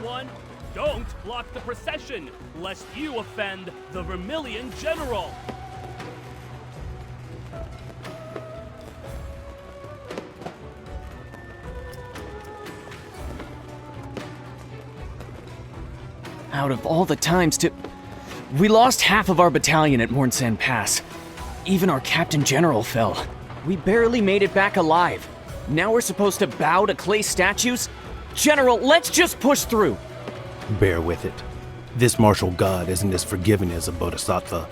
everyone. Don't block the procession, lest you offend the Vermilion General. Out of all the times to... We lost half of our battalion at Mornsan Pass. Even our Captain General fell. We barely made it back alive. Now we're supposed to bow to clay statues? General, let's just push through! Bear with it. This martial god isn't as forgiving as a bodhisattva.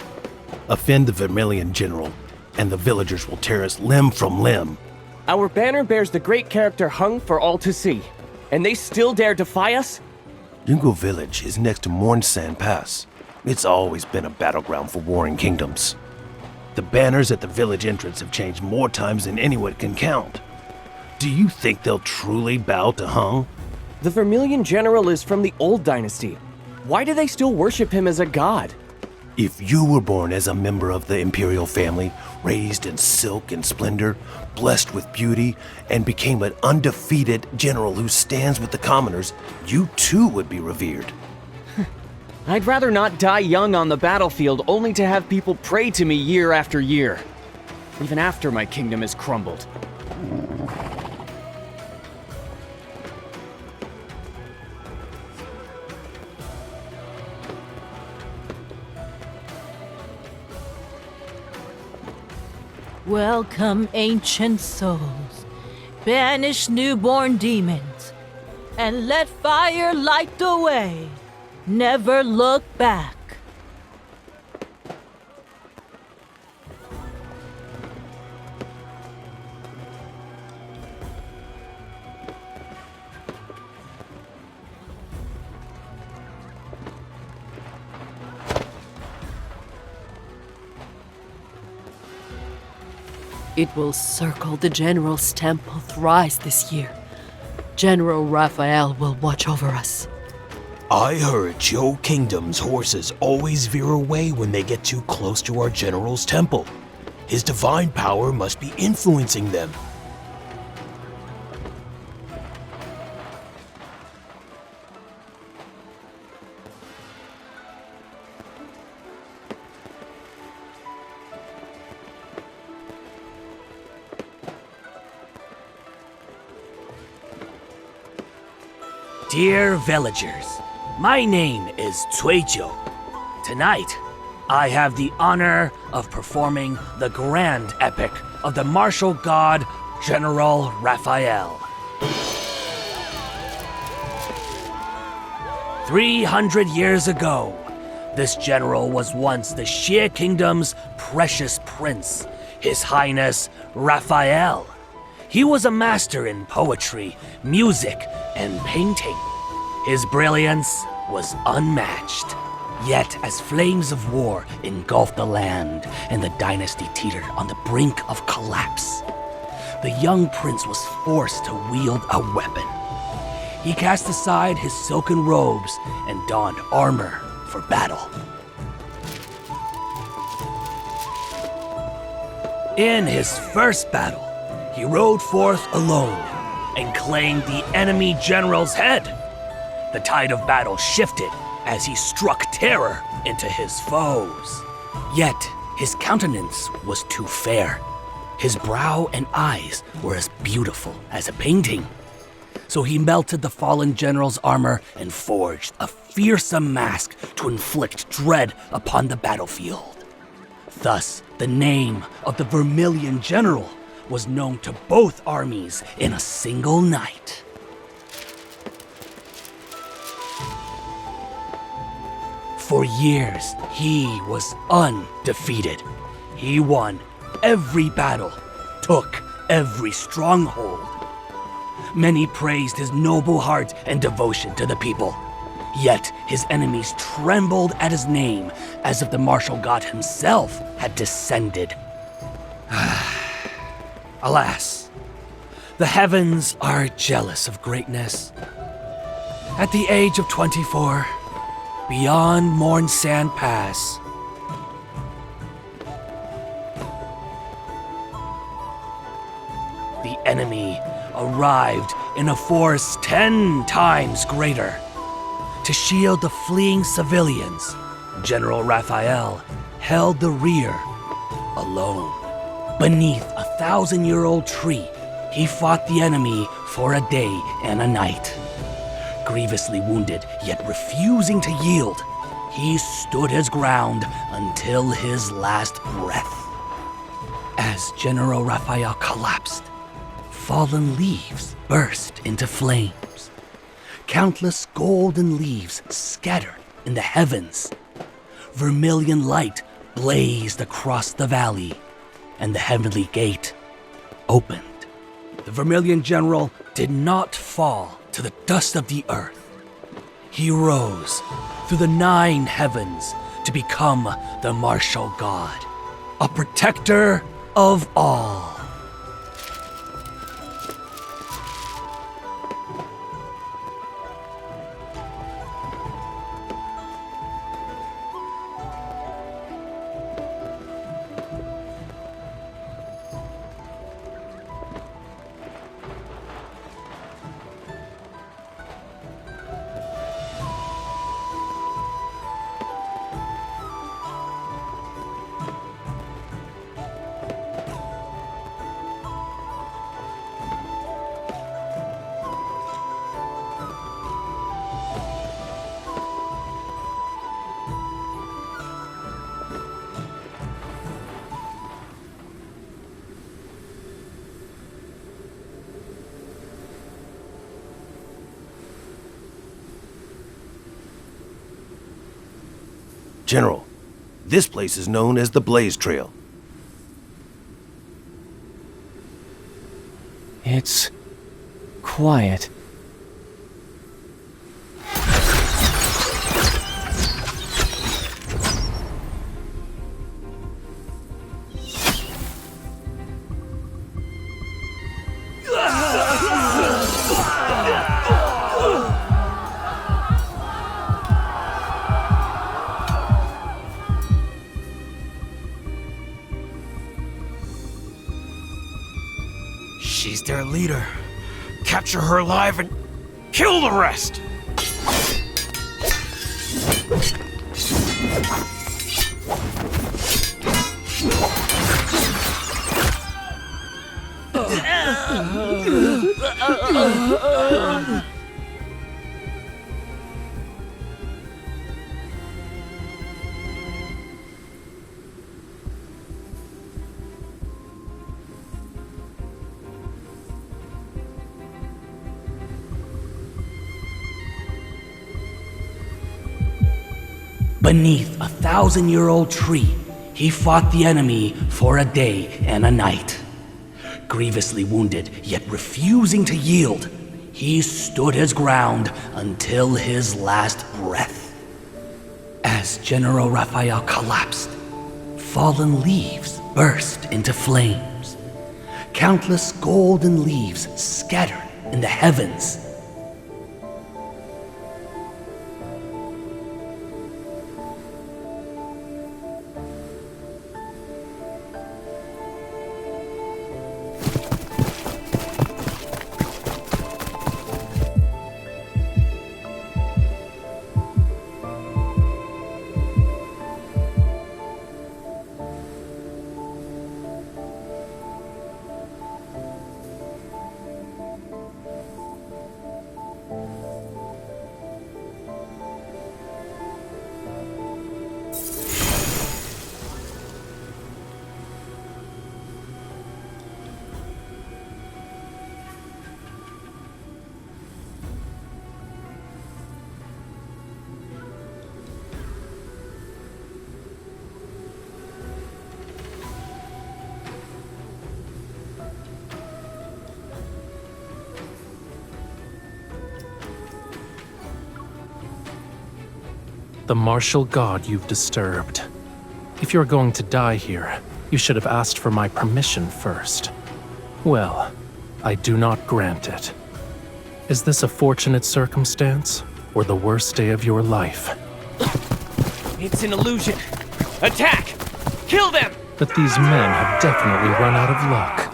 Offend the Vermilion General, and the villagers will tear us limb from limb. Our banner bears the great character hung for all to see. And they still dare defy us? Yungo Village is next to Mornsan Pass. It's always been a battleground for warring kingdoms. The banners at the village entrance have changed more times than anyone can count. Do you think they'll truly bow to Hung? The Vermilion General is from the old dynasty. Why do they still worship him as a god? If you were born as a member of the imperial family, raised in silk and splendor, blessed with beauty, and became an undefeated general who stands with the commoners, you too would be revered. I'd rather not die young on the battlefield only to have people pray to me year after year. Even after my kingdom has crumbled. Welcome, ancient souls. Banish newborn demons, and let fire light the way. Never look back. It will circle the General's temple thrice this year. General Rafayel will watch over us. I heard your kingdom's horses always veer away when they get too close to our general's temple. His divine power must be influencing them. Dear villagers, my name is Cuijo. Tonight, I have the honor of performing the grand epic of the martial god General Rafayel. 300 years ago, this general was once the Xie Kingdom's precious prince, His Highness Rafayel. He was a master in poetry, music, and painting. His brilliance was unmatched. Yet, as flames of war engulfed the land and the dynasty teetered on the brink of collapse, the young prince was forced to wield a weapon. He cast aside his silken robes and donned armor for battle. In his first battle, he rode forth alone and claimed the enemy general's head. The tide of battle shifted as he struck terror into his foes. Yet his countenance was too fair. His brow and eyes were as beautiful as a painting. So he melted the fallen general's armor and forged a fearsome mask to inflict dread upon the battlefield. Thus, the name of the Vermilion General was known to both armies in a single night. For years, he was undefeated. He won every battle, took every stronghold. Many praised his noble heart and devotion to the people. Yet his enemies trembled at his name as if the martial god himself had descended. Alas, the heavens are jealous of greatness. At the age of 24, beyond Mornsan Pass, the enemy arrived in a force 10 times greater. To shield the fleeing civilians, General Rafayel held the rear alone. Beneath a 1,000-year-old tree, he fought the enemy for a day and a night. Grievously wounded, yet refusing to yield, he stood his ground until his last breath. As General Raphael collapsed, fallen leaves burst into flames. Countless golden leaves scattered in the heavens. Vermilion light blazed across the valley, and the heavenly gate opened. The Vermilion general did not fall to the dust of the earth. He rose through the 9 heavens to become the martial god, a protector of all. General, this place is known as the Blaze Trail. It's quiet. She's their leader. Capture her alive and kill the rest! Beneath a 1,000-year-old tree, he fought the enemy for a day and a night. Grievously wounded, yet refusing to yield, he stood his ground until his last breath. As General Raphael collapsed, fallen leaves burst into flames. Countless golden leaves scattered in the heavens. The martial god you've disturbed. If you're going to die here, you should have asked for my permission first. Well, I do not grant it. Is this a fortunate circumstance, or the worst day of your life? It's an illusion. Attack! Kill them! But these men have definitely run out of luck.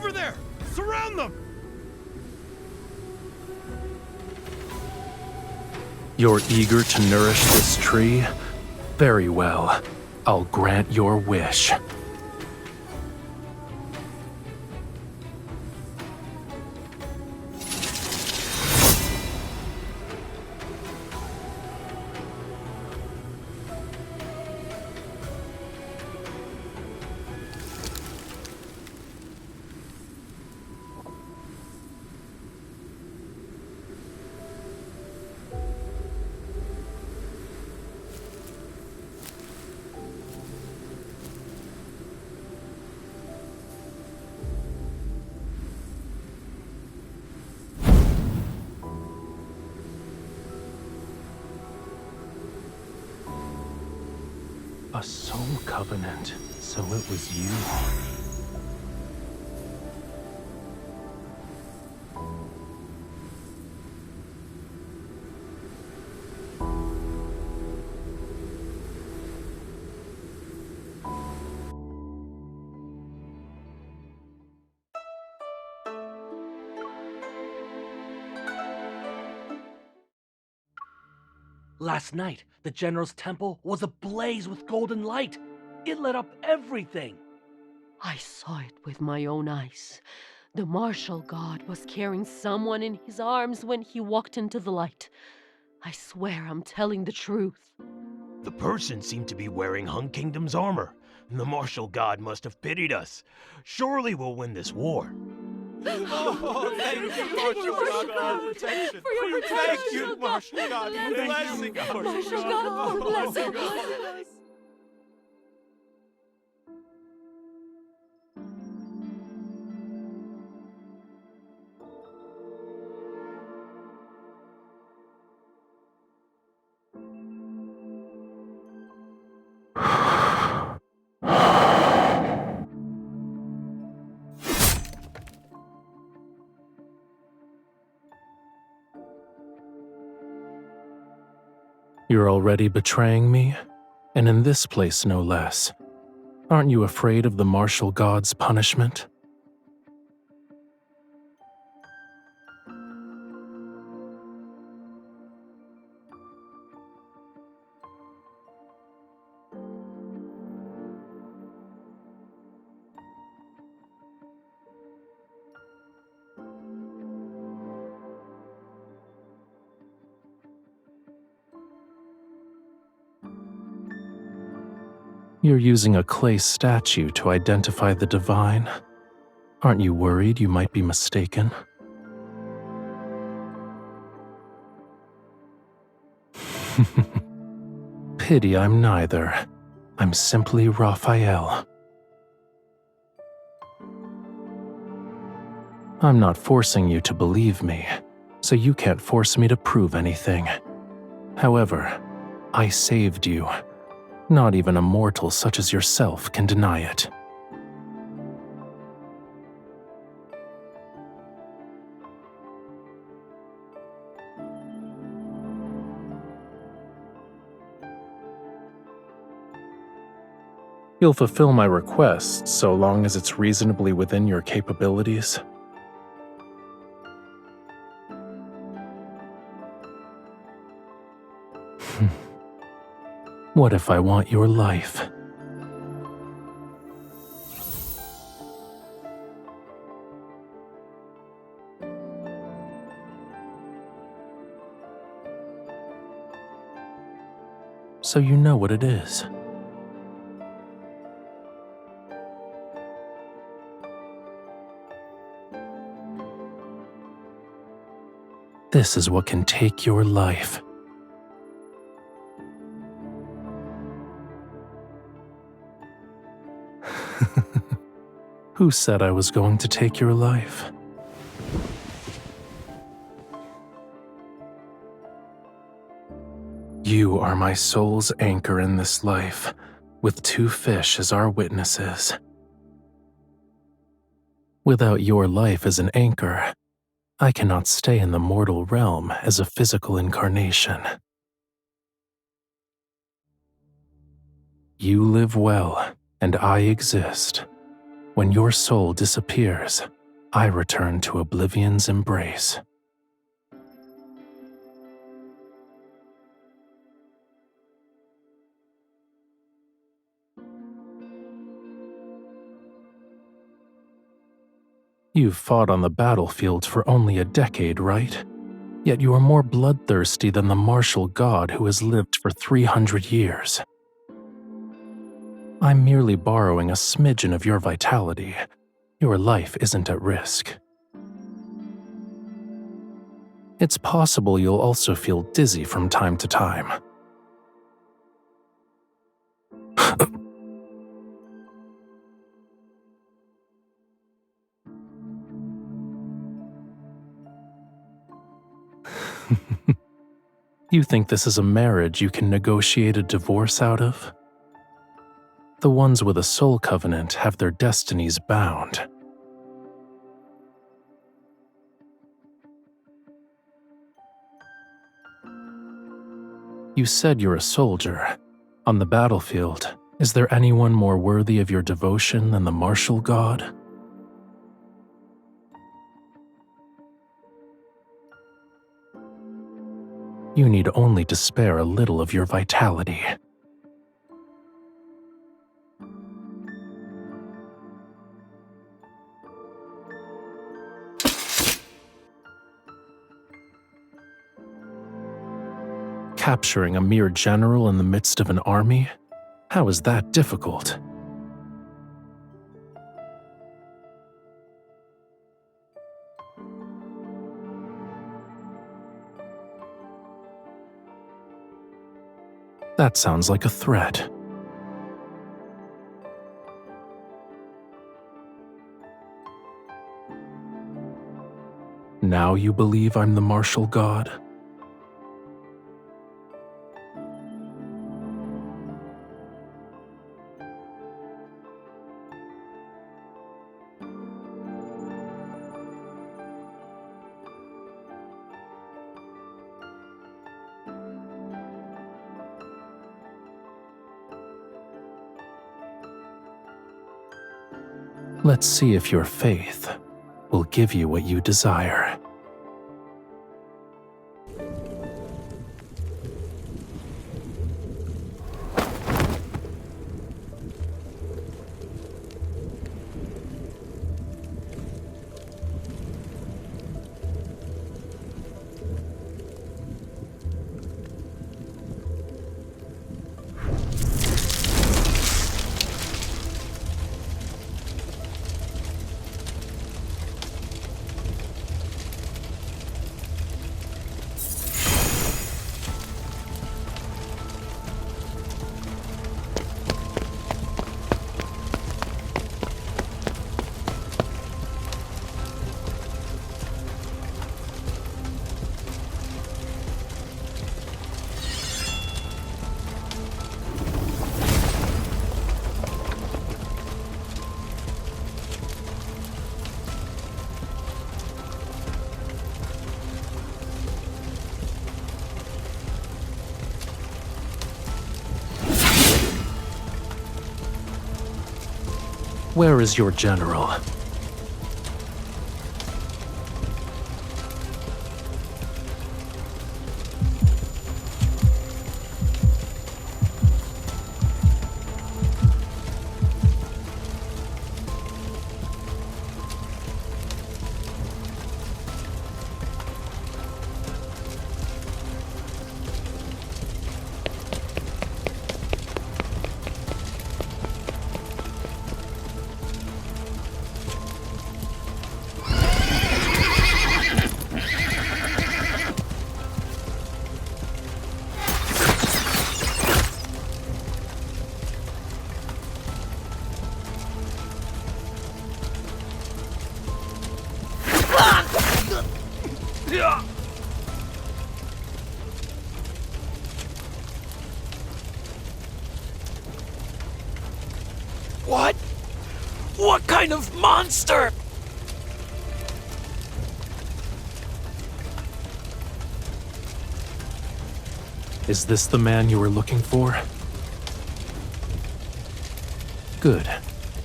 Over there! Surround them! You're eager to nourish this tree? Very well. I'll grant your wish. A soul covenant, so it was you. Last night, the General's temple was ablaze with golden light. It lit up everything. I saw it with my own eyes. The martial god was carrying someone in his arms when he walked into the light. I swear I'm telling the truth. The person seemed to be wearing Hun Kingdom's armor. The martial god must have pitied us. Surely we'll win this war. Oh, thank you, Martial God, for our protection. For your protection. Thank you, Martial God, for blessing us. Martial God, for blessing us. You're already betraying me? And in this place, no less. Aren't you afraid of the martial god's punishment? You're using a clay statue to identify the divine. Aren't you worried you might be mistaken? Pity I'm neither. I'm simply Rafayel. I'm not forcing you to believe me, so you can't force me to prove anything. However, I saved you. Not even a mortal such as yourself can deny it. You'll fulfill my request so long as it's reasonably within your capabilities. What if I want your life? So you know what it is. This is what can take your life. Who said I was going to take your life? You are my soul's anchor in this life, with 2 fish as our witnesses. Without your life as an anchor, I cannot stay in the mortal realm as a physical incarnation. You live well, and I exist. When your soul disappears, I return to oblivion's embrace. You've fought on the battlefield for only a decade, right? Yet you are more bloodthirsty than the martial god who has lived for 300 years. I'm merely borrowing a smidgen of your vitality. Your life isn't at risk. It's possible you'll also feel dizzy from time to time. You think this is a marriage you can negotiate a divorce out of? The ones with a soul covenant have their destinies bound. You said you're a soldier. On the battlefield, is there anyone more worthy of your devotion than the martial god? You need only to spare a little of your vitality. Capturing a mere general in the midst of an army? How is that difficult? That sounds like a threat. Now you believe I'm the martial god? Let's see if your faith will give you what you desire. Where is your general? What? What kind of monster? Is this the man you were looking for? Good.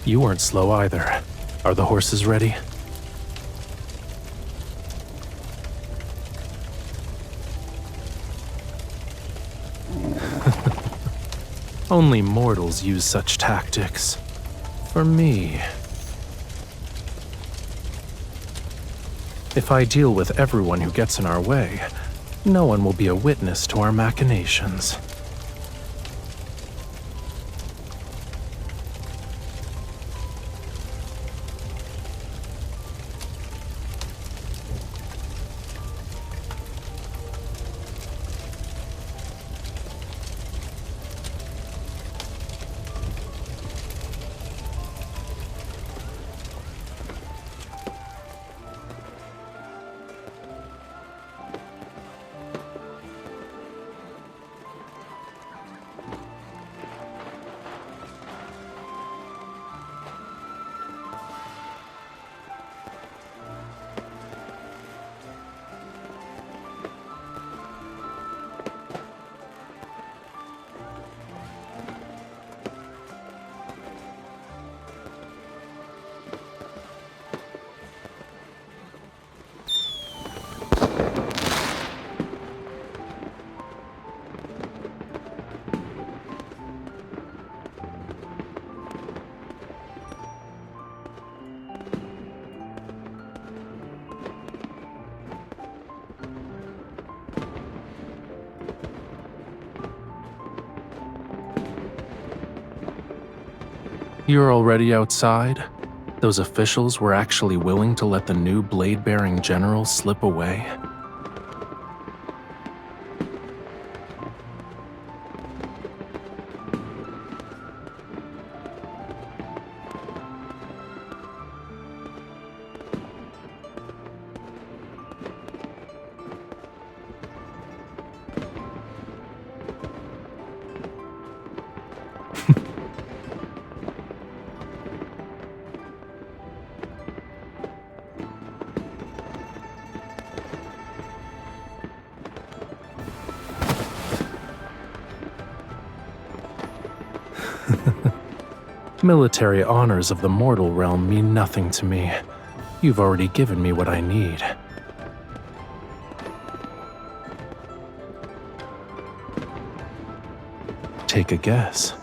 You weren't slow either. Are the horses ready? Only mortals use such tactics. For me, if I deal with everyone who gets in our way, no one will be a witness to our machinations. You're already outside? Those officials were actually willing to let the new blade-bearing general slip away? Military honors of the mortal realm mean nothing to me. You've already given me what I need. Take a guess.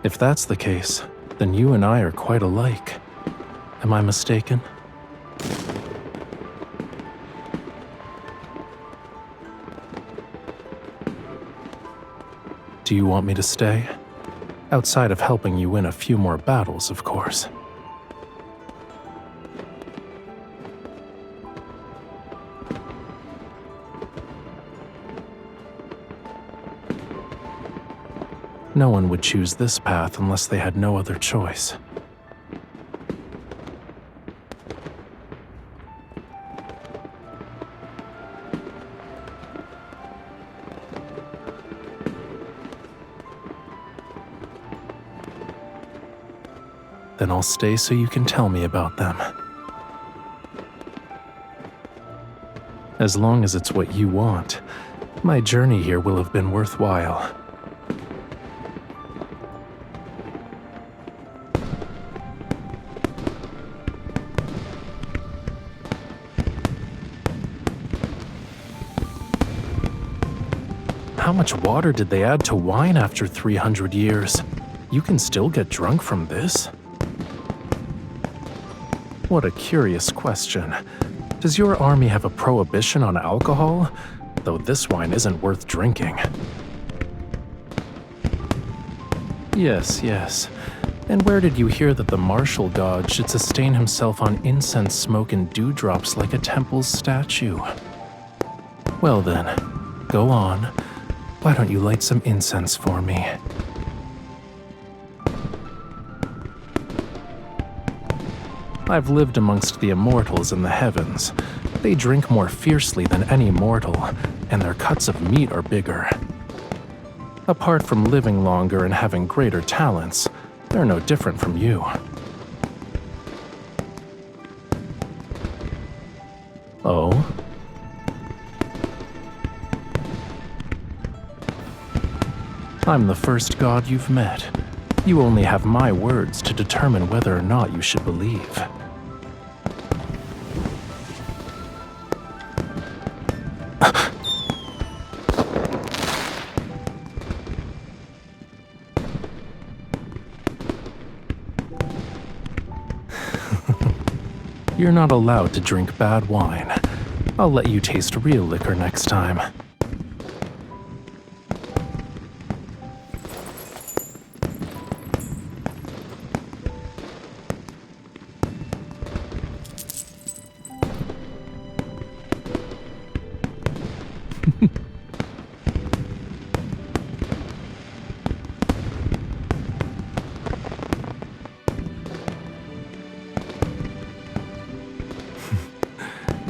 If that's the case, then you and I are quite alike. Am I mistaken? Do you want me to stay? Outside of helping you win a few more battles, of course. No one would choose this path unless they had no other choice. Then I'll stay so you can tell me about them. As long as it's what you want, my journey here will have been worthwhile. How much water did they add to wine after 300 years? You can still get drunk from this? What a curious question. Does your army have a prohibition on alcohol? Though this wine isn't worth drinking. Yes. And where did you hear that the martial god should sustain himself on incense smoke and dewdrops like a temple's statue? Well then, go on. Why don't you light some incense for me? I've lived amongst the immortals in the heavens. They drink more fiercely than any mortal, and their cuts of meat are bigger. Apart from living longer and having greater talents, they're no different from you. Oh? I'm the first god you've met. You only have my words to determine whether or not you should believe. You're not allowed to drink bad wine. I'll let you taste real liquor next time.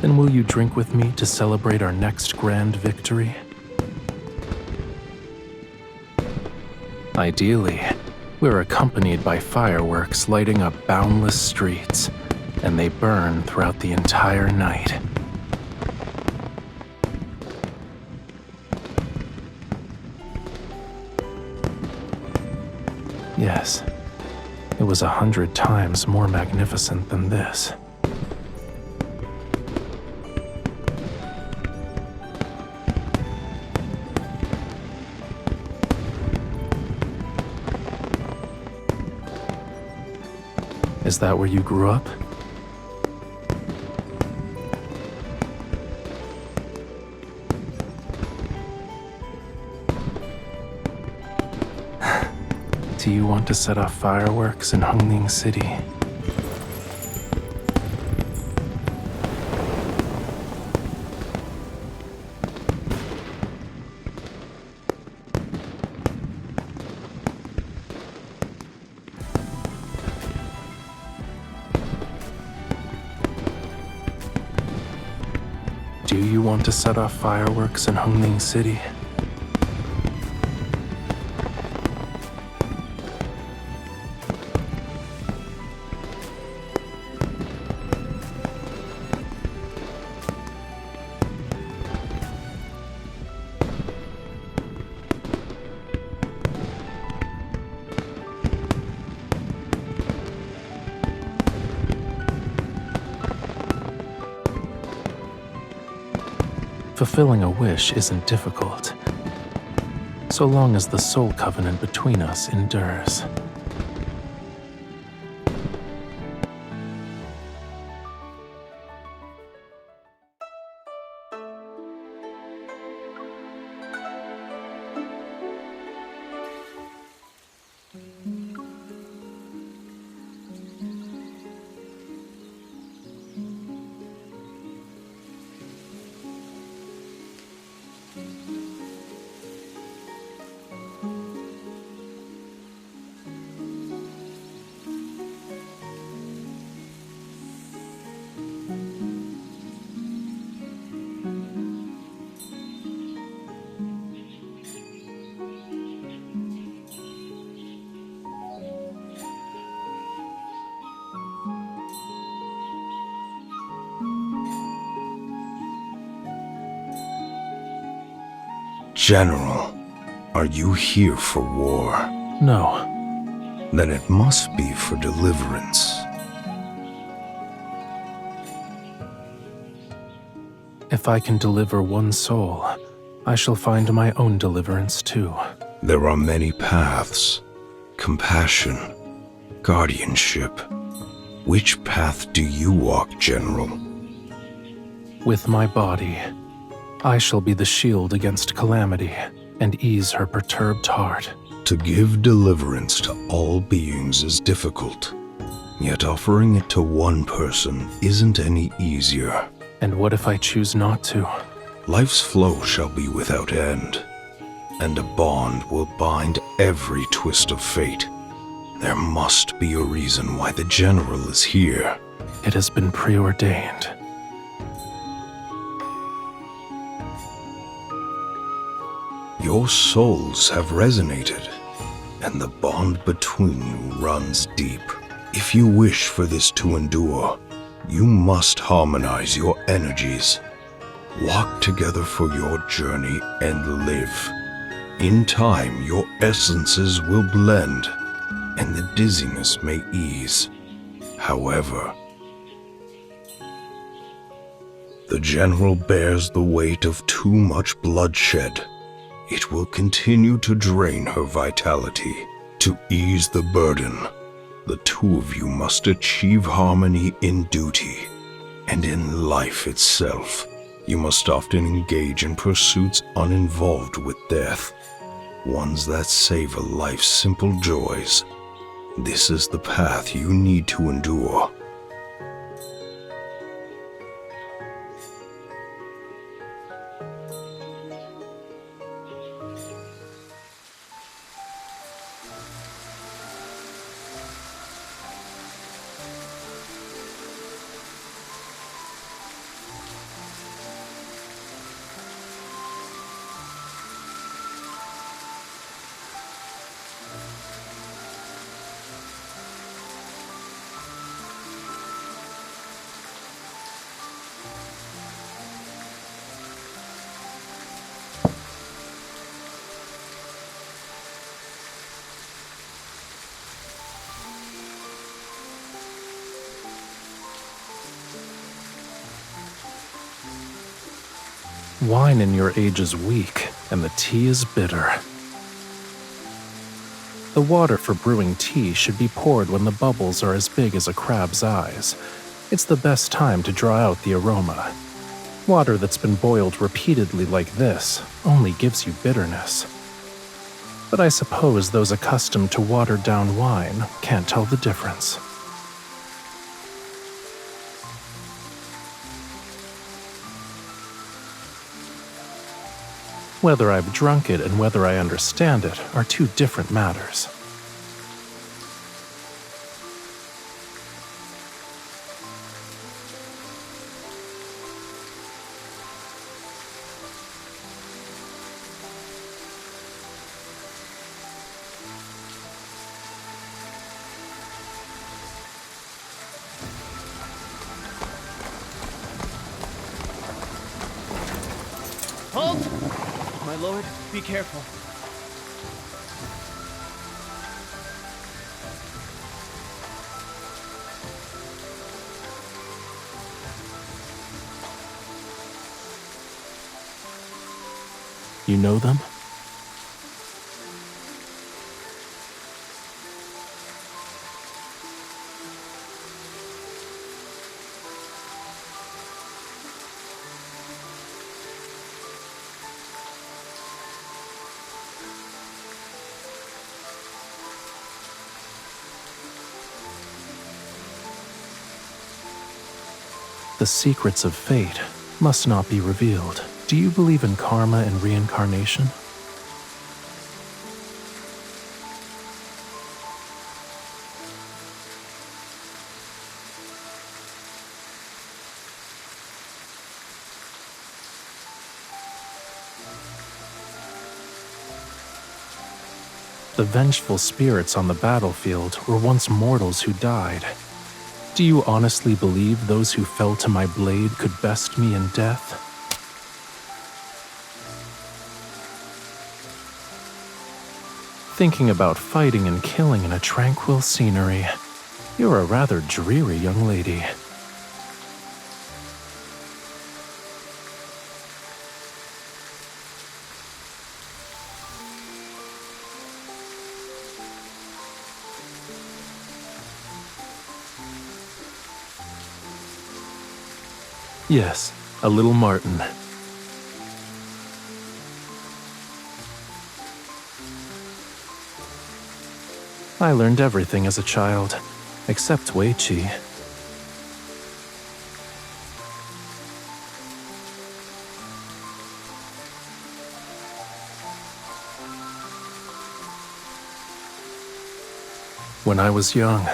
Then will you drink with me to celebrate our next grand victory? Ideally, we're accompanied by fireworks lighting up boundless streets, and they burn throughout the entire night. Yes, it was 100 times more magnificent than this. Is that where you grew up? Do you want to set off fireworks in Hongning City? Do you want to set off fireworks in Hongning City? Fulfilling a wish isn't difficult, so long as the soul covenant between us endures. General, are you here for war? No. Then it must be for deliverance. If I can deliver one soul, I shall find my own deliverance too. There are many paths. Compassion, guardianship. Which path do you walk, General? With my body, I shall be the shield against calamity and ease her perturbed heart. To give deliverance to all beings is difficult, yet offering it to one person isn't any easier. And what if I choose not to? Life's flow shall be without end, and a bond will bind every twist of fate. There must be a reason why the General is here. It has been preordained. Your souls have resonated, and the bond between you runs deep. If you wish for this to endure, you must harmonize your energies. Walk together for your journey and live In time, your essences will blend, and the dizziness may ease. However, the General bears the weight of too much bloodshed. It will continue to drain her vitality. To ease the burden, the two of you must achieve harmony in duty, and in life itself. You must often engage in pursuits uninvolved with death, ones that savor life's simple joys. This is the path you need to endure. Wine in your age is weak, and the tea is bitter. The water for brewing tea should be poured when the bubbles are as big as a crab's eyes. It's the best time to draw out the aroma. Water that's been boiled repeatedly like this only gives you bitterness. But I suppose those accustomed to watered-down wine can't tell the difference. Whether I've drunk it and whether I understand it are two different matters. Halt! My lord, be careful. You know them? The secrets of fate must not be revealed. Do you believe in karma and reincarnation? The vengeful spirits on the battlefield were once mortals who died. Do you honestly believe those who fell to my blade could best me in death? Thinking about fighting and killing in a tranquil scenery. You're a rather dreary young lady. Yes, a little Martin. I learned everything as a child, except Wei Qi. When I was young,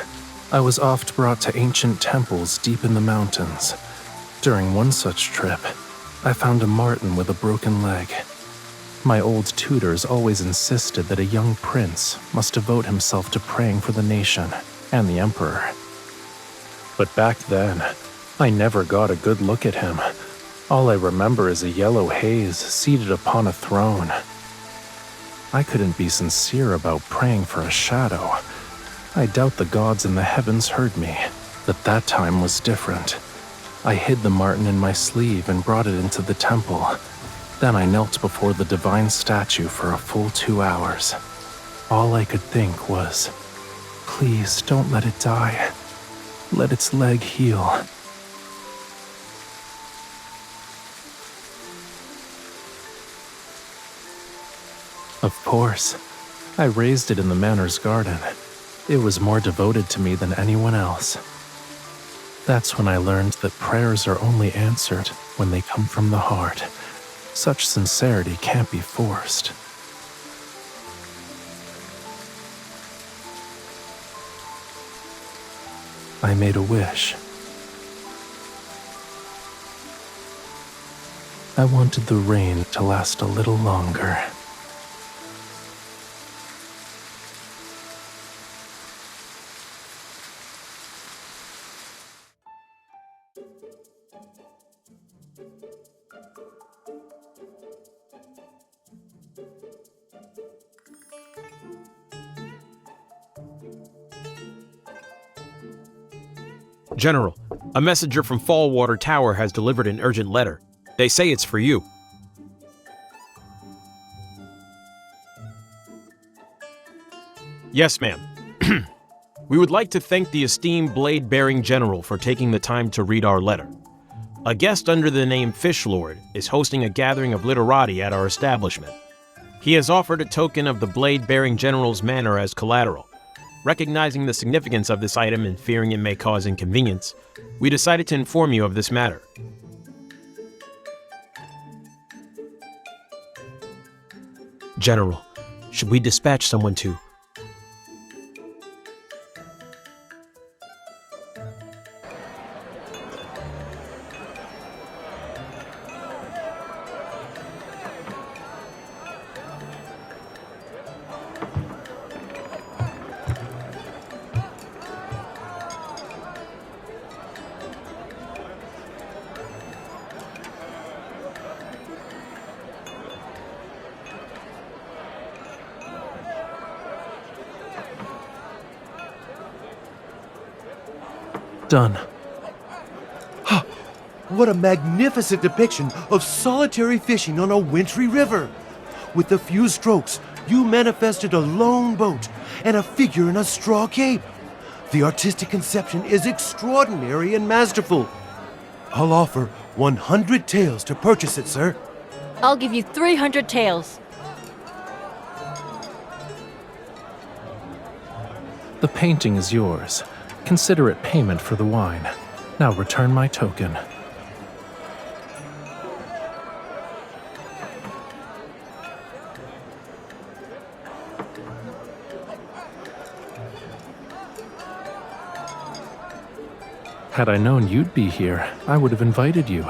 I was oft brought to ancient temples deep in the mountains. During one such trip, I found a marten with a broken leg. My old tutors always insisted that a young prince must devote himself to praying for the nation and the emperor. But back then, I never got a good look at him. All I remember is a yellow haze seated upon a throne. I couldn't be sincere about praying for a shadow. I doubt the gods in the heavens heard me, but that time was different. I hid the marten in my sleeve and brought it into the temple. Then I knelt before the divine statue for a full 2 hours. All I could think was, please don't let it die. Let its leg heal. Of course, I raised it in the manor's garden. It was more devoted to me than anyone else. That's when I learned that prayers are only answered when they come from the heart. Such sincerity can't be forced. I made a wish. I wanted the rain to last a little longer. General, a messenger from Fallwater Tower has delivered an urgent letter. They say it's for you. Yes, ma'am. We would like to thank the esteemed blade-bearing general for taking the time to read our letter. A guest under the name Fishlord is hosting a gathering of literati at our establishment. He has offered a token of the blade-bearing general's manor as collateral. Recognizing the significance of this item and fearing it may cause inconvenience, we decided to inform you of this matter. General, should we dispatch someone to... Done. What a magnificent depiction of solitary fishing on a wintry river! With a few strokes, you manifested a lone boat and a figure in a straw cape. The artistic conception is extraordinary and masterful. I'll offer 100 taels to purchase it, sir. I'll give you 300 taels. The painting is yours. Consider it payment for the wine. Now return my token. Had I known you'd be here, I would have invited you.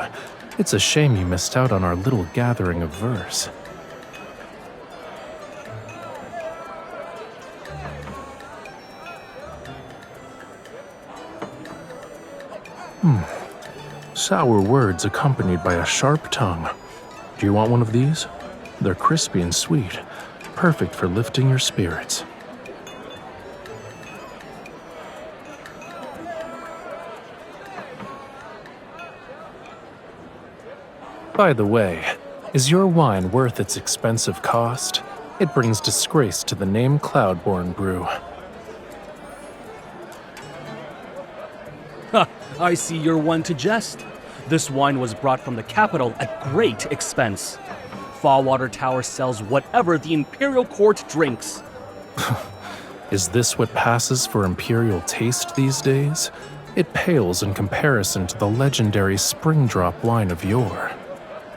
It's a shame you missed out on our little gathering of verse. Sour words accompanied by a sharp tongue. Do you want one of these? They're crispy and sweet, perfect for lifting your spirits. By the way, is your wine worth its expensive cost? It brings disgrace to the name Cloudborn Brew. I see you're one to jest. This wine was brought from the capital at great expense. Fallwater Tower sells whatever the Imperial Court drinks. Is this what passes for imperial taste these days? It pales in comparison to the legendary Springdrop wine of yore.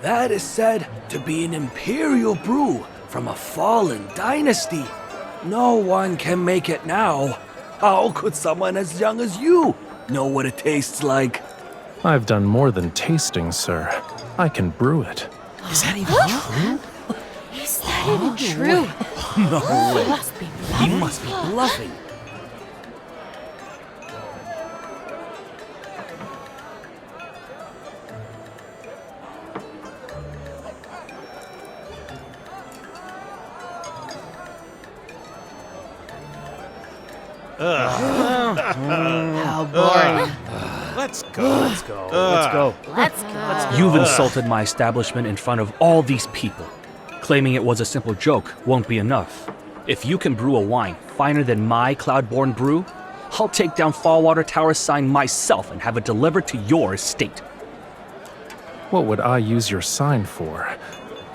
That is said to be an imperial brew from a fallen dynasty. No one can make it now. How could someone as young as you know what it tastes like? I've done more than tasting, sir. I can brew it. Is that even true? Is that even true? No way. Must be He must be bluffing. How boring. Let's go. You've insulted my establishment in front of all these people. Claiming it was a simple joke won't be enough. If you can brew a wine finer than my Cloudborn brew, I'll take down Fallwater Tower's sign myself and have it delivered to your estate. What would I use your sign for?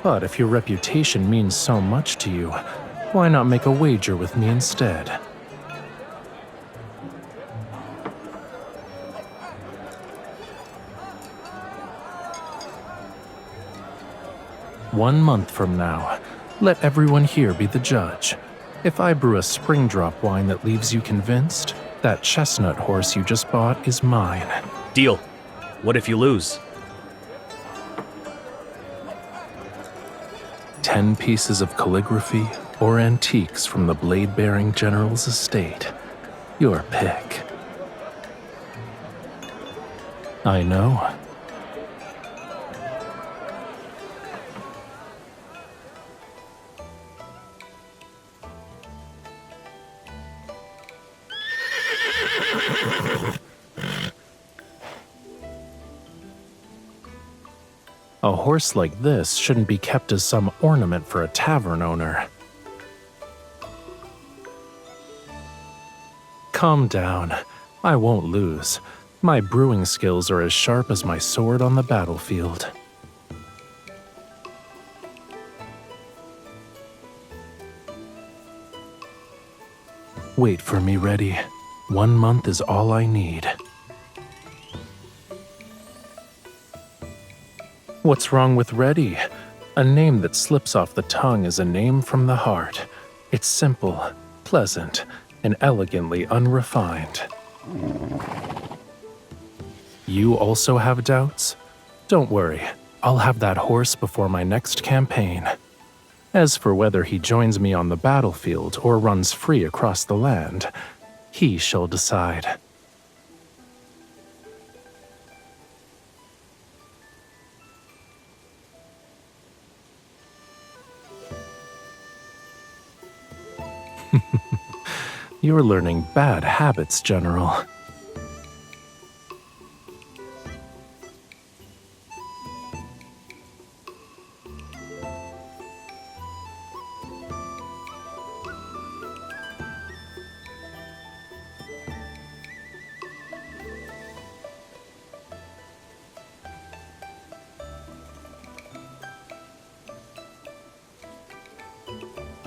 But if your reputation means so much to you, why not make a wager with me instead? One month from now, let everyone here be the judge. If I brew a spring drop wine that leaves you convinced, that chestnut horse you just bought is mine. Deal. What if you lose? 10 pieces of calligraphy or antiques from the blade-bearing general's estate. Your pick. I know. A horse like this shouldn't be kept as some ornament for a tavern owner. Calm down. I won't lose. My brewing skills are as sharp as my sword on the battlefield. Wait for me, ready. 1 month is all I need. What's wrong with ready? A name that slips off the tongue is a name from the heart. It's simple, pleasant, and elegantly unrefined. You also have doubts? Don't worry, I'll have that horse before my next campaign. As for whether he joins me on the battlefield or runs free across the land, he shall decide. You're learning bad habits, General.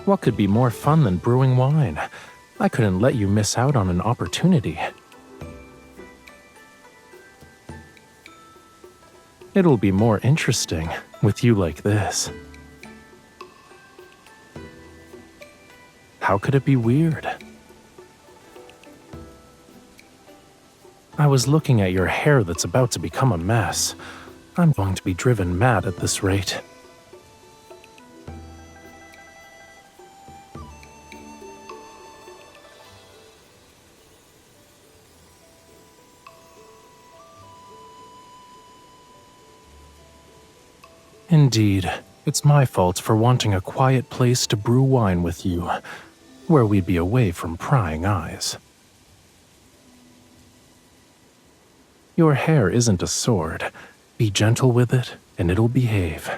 What could be more fun than brewing wine? I couldn't let you miss out on an opportunity. It'll be more interesting with you like this. How could it be weird? I was looking at your hair that's about to become a mess. I'm going to be driven mad at this rate. Indeed, it's my fault for wanting a quiet place to brew wine with you, where we'd be away from prying eyes. Your hair isn't a sword. Be gentle with it, and it'll behave.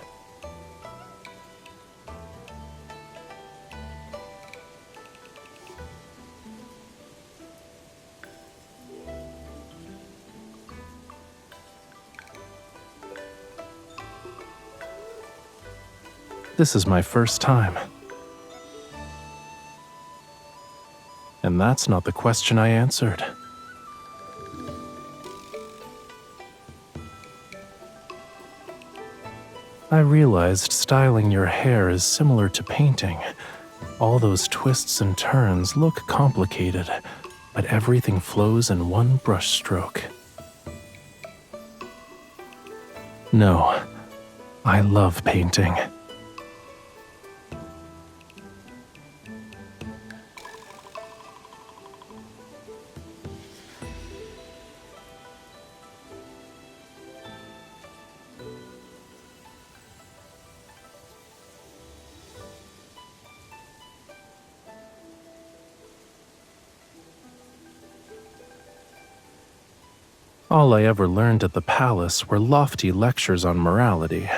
This is my first time. And that's not the question I answered. I realized styling your hair is similar to painting. All those twists and turns look complicated, but everything flows in one brushstroke. No, I love painting. All I ever learned at the palace were lofty lectures on morality.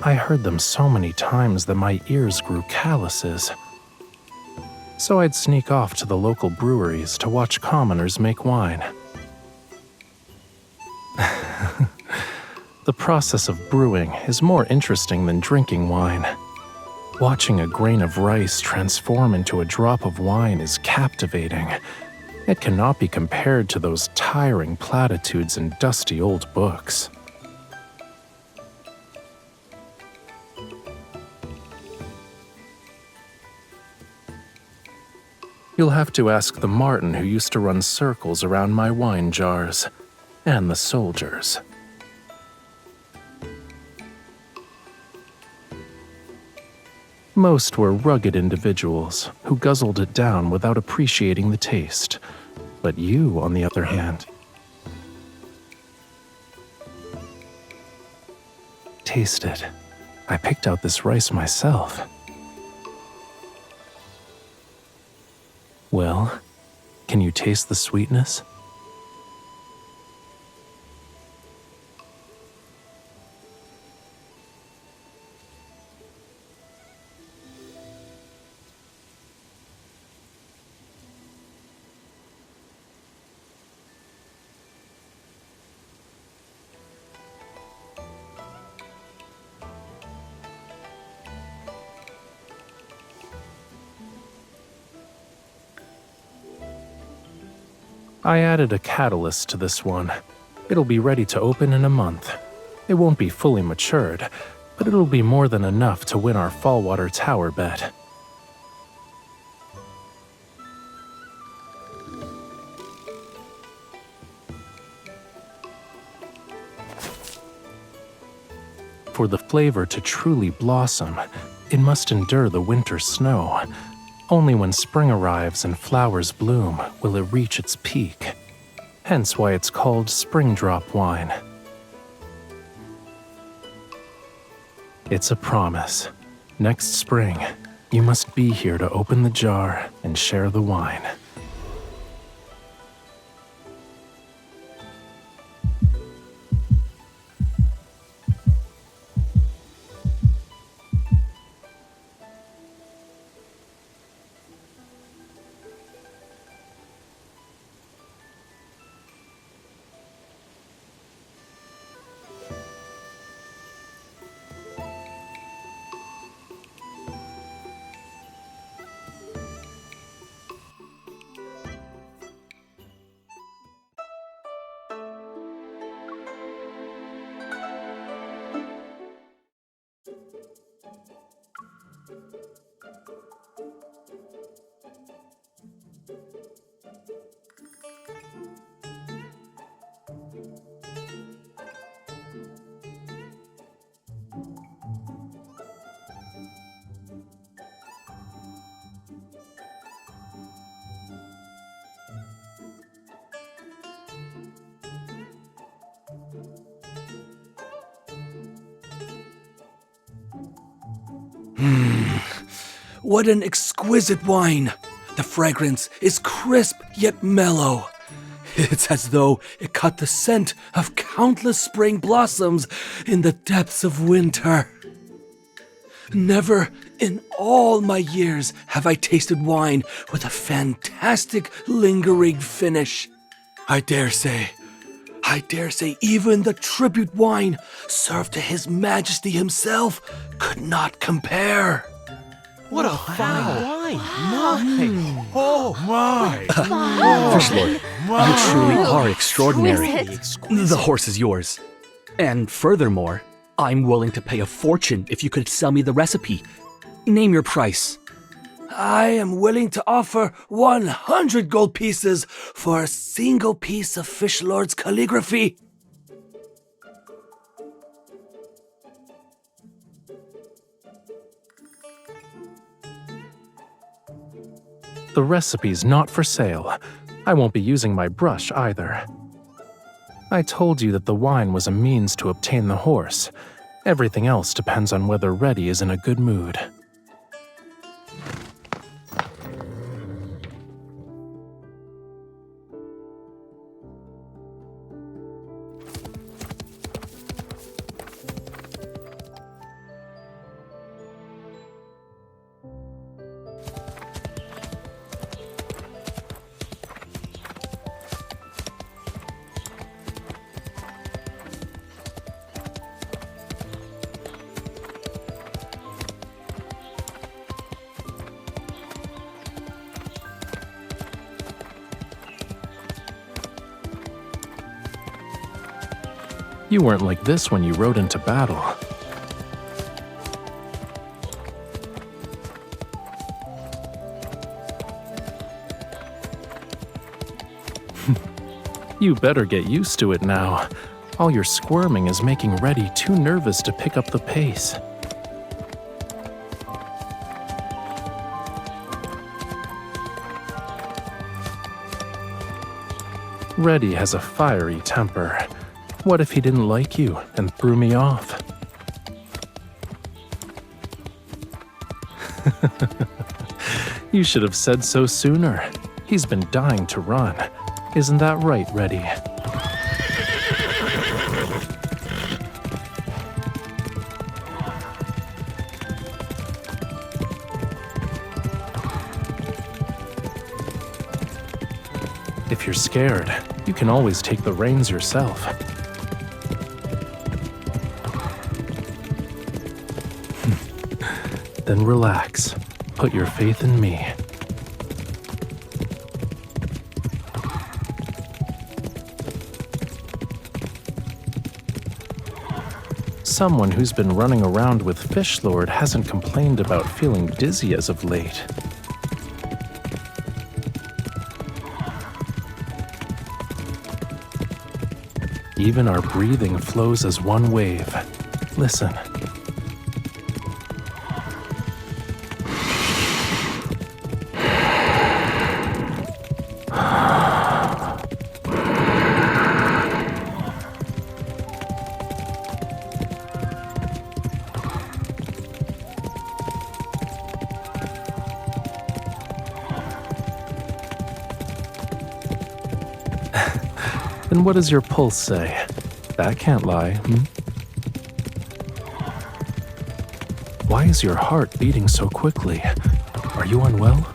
I heard them so many times that my ears grew calluses. So I'd sneak off to the local breweries to watch commoners make wine. The process of brewing is more interesting than drinking wine. Watching a grain of rice transform into a drop of wine is captivating. It cannot be compared to those tiring platitudes in dusty old books. You'll have to ask the Martin who used to run circles around my wine jars, and the soldiers. Most were rugged individuals who guzzled it down without appreciating the taste. But you, on the other hand, taste it. I picked out this rice myself. Well, can you taste the sweetness? I added a catalyst to this one. It'll be ready to open in a month. It won't be fully matured, but it'll be more than enough to win our Fallwater Tower bet. For the flavor to truly blossom, it must endure the winter snow. Only when spring arrives and flowers bloom will it reach its peak. Hence why it's called spring drop wine. It's a promise. Next spring, you must be here to open the jar and share the wine. What an exquisite wine! The fragrance is crisp yet mellow. It's as though it caught the scent of countless spring blossoms in the depths of winter. Never in all my years have I tasted wine with a fantastic lingering finish. I dare say even the tribute wine served to His Majesty himself could not compare. What a fine wine! My! Oh my! Fish Lord, you truly are extraordinary. Exquisite. The horse is yours. And furthermore, I'm willing to pay a fortune if you could sell me the recipe. Name your price. I am willing to offer 100 gold pieces for a single piece of Fish Lord's calligraphy. The recipe's not for sale. I won't be using my brush either. I told you that the wine was a means to obtain the horse. Everything else depends on whether Reddy is in a good mood. You weren't like this when you rode into battle. You better get used to it now. All your squirming is making Reddy too nervous to pick up the pace. Reddy has a fiery temper. What if he didn't like you and threw me off? You should have said so sooner. He's been dying to run. Isn't that right, Reddy? If you're scared, you can always take the reins yourself. Then relax. Put your faith in me. Someone who's been running around with Fish Lord hasn't complained about feeling dizzy as of late. Even our breathing flows as one wave. Listen. Then what does your pulse say? That can't lie, Why is your heart beating so quickly? Are you unwell?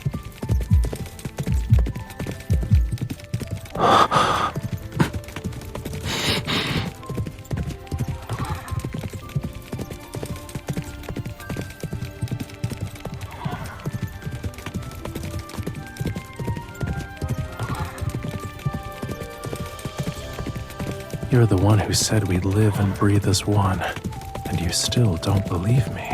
You're the one who said we'd live and breathe as one, and you still don't believe me.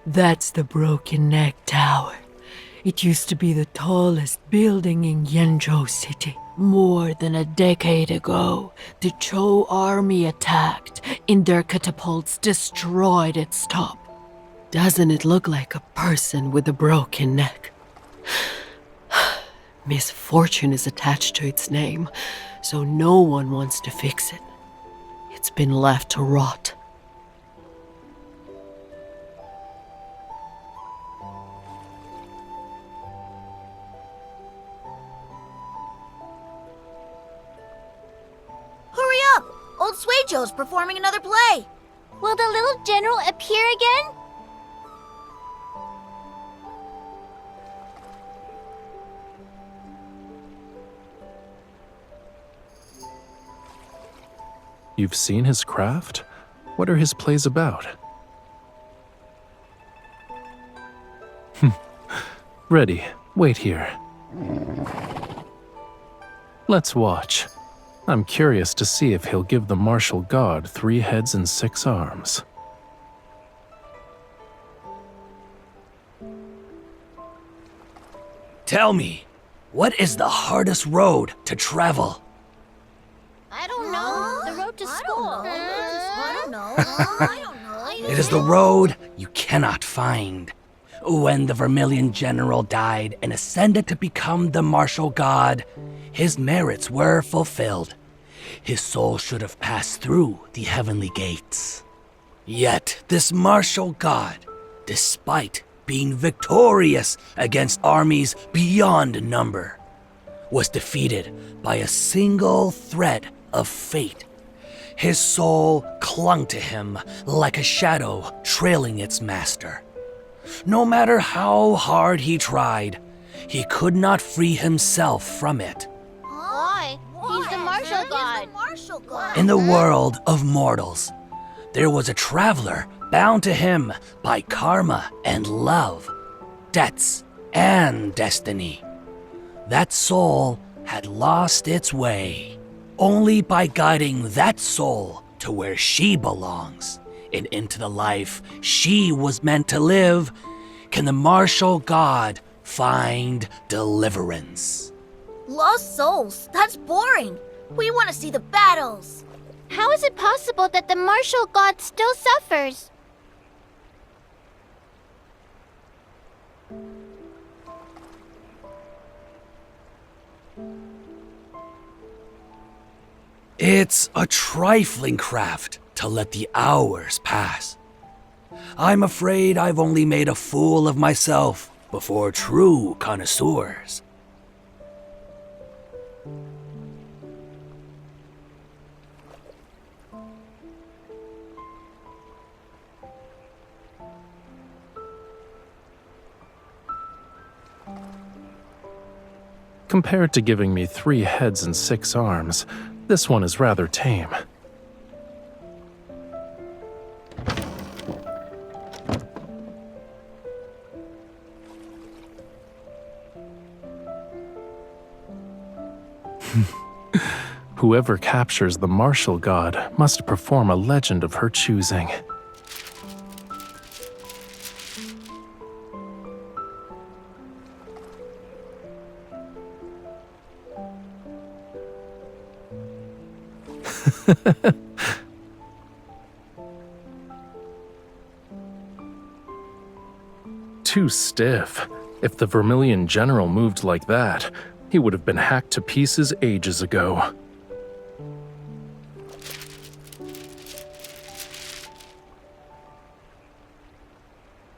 That's the Broken Neck Tower. It used to be the tallest building in Yenzhou City. More than a decade ago, the Zhou army attacked, and their catapults destroyed its top. Doesn't it look like a person with a broken neck? Misfortune is attached to its name, so no one wants to fix it. It's been left to rot. Old Suizhou's performing another play. Will the little general appear again? You've seen his craft? What are his plays about? Ready, wait here. Let's watch. I'm curious to see if he'll give the martial god 3 heads and 6 arms. Tell me, what is the hardest road to travel? I don't know. The road to school. I don't know. It is the road you cannot find. When the Vermilion general died and ascended to become the martial god, his merits were fulfilled. His soul should have passed through the heavenly gates. Yet this martial god, despite being victorious against armies beyond number, was defeated by a single thread of fate. His soul clung to him like a shadow trailing its master. No matter how hard he tried, he could not free himself from it. Why? He's the martial god. In the world of mortals, there was a traveler bound to him by karma and love, debts and destiny. That soul had lost its way. Only by guiding that soul to where she belongs and into the life she was meant to live can the martial god find deliverance. Lost souls? That's boring. We want to see the battles. How is it possible that the martial god still suffers? It's a trifling craft to let the hours pass. I'm afraid I've only made a fool of myself before true connoisseurs. Compared to giving me 3 heads and 6 arms, this one is rather tame. Whoever captures the martial god must perform a legend of her choosing. Too stiff. If the Vermilion general moved like that, he would have been hacked to pieces ages ago.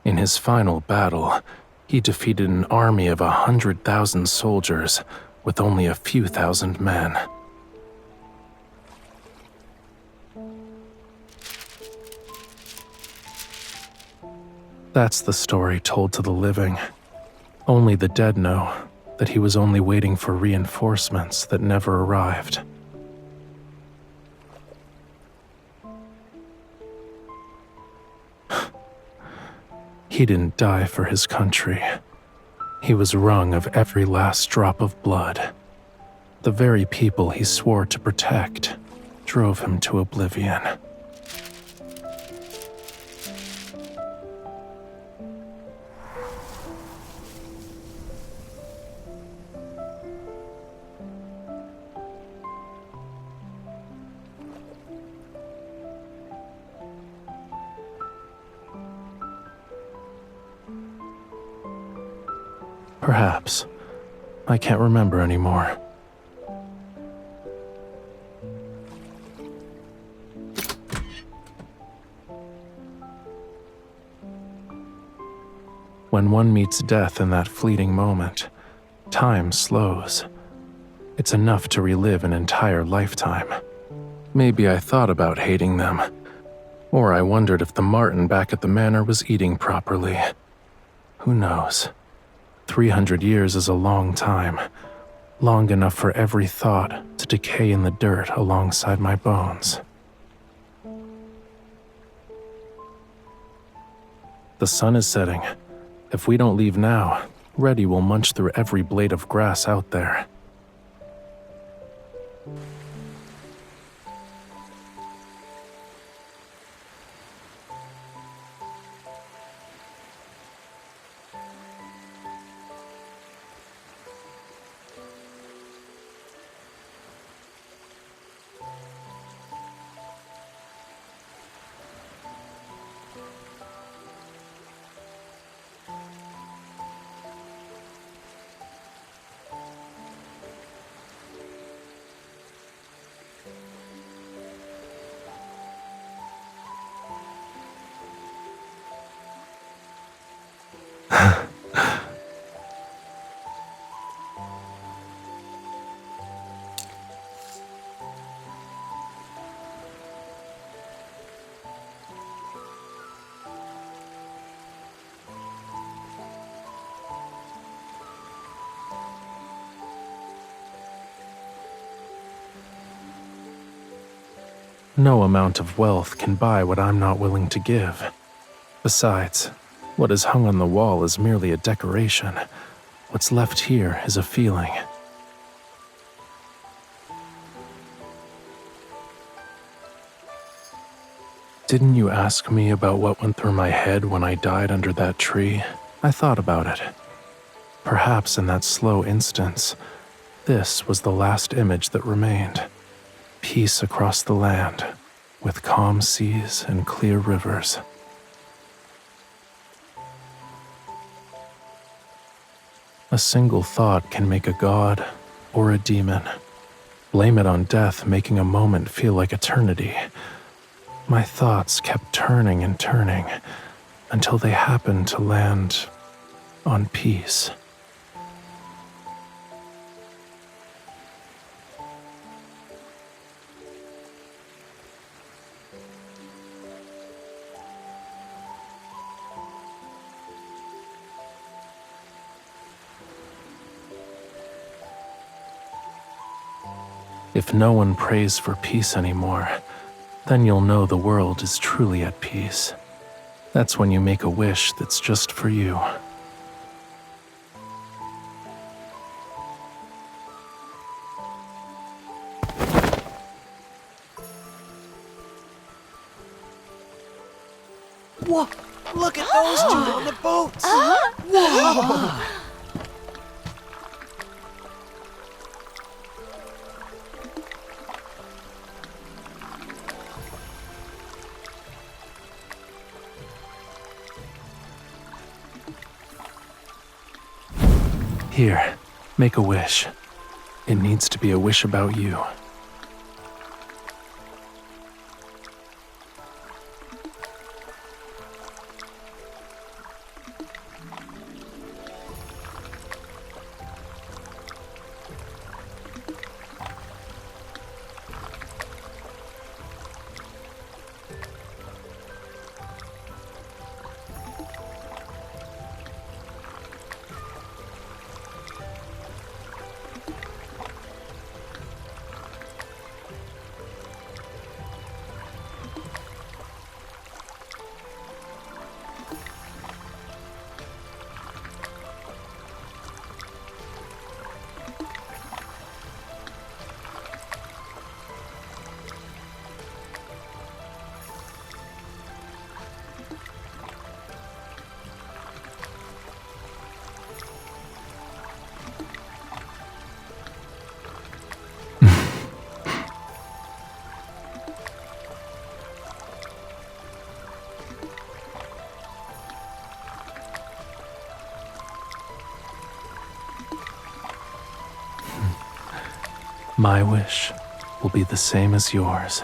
In his final battle, he defeated an army of 100,000 soldiers with only a few thousand men. That's the story told to the living. Only the dead know that he was only waiting for reinforcements that never arrived. He didn't die for his country. He was wrung of every last drop of blood. The very people he swore to protect drove him to oblivion. Perhaps. I can't remember anymore. When one meets death in that fleeting moment, time slows. It's enough to relive an entire lifetime. Maybe I thought about hating them, or I wondered if the marten back at the manor was eating properly. Who knows? 300 years is a long time, long enough for every thought to decay in the dirt alongside my bones. The sun is setting. If we don't leave now, Reddy will munch through every blade of grass out there. No amount of wealth can buy what I'm not willing to give. Besides, what is hung on the wall is merely a decoration. What's left here is a feeling. Didn't you ask me about what went through my head when I died under that tree? I thought about it. Perhaps in that slow instance, this was the last image that remained. Peace across the land, with calm seas and clear rivers. A single thought can make a god or a demon. Blame it on death, making a moment feel like eternity. My thoughts kept turning and turning until they happened to land on peace. If no one prays for peace anymore, then you'll know the world is truly at peace. That's when you make a wish that's just for you. Whoa! Look at those two on the boats! Whoa! Here, make a wish. It needs to be a wish about you. My wish will be the same as yours.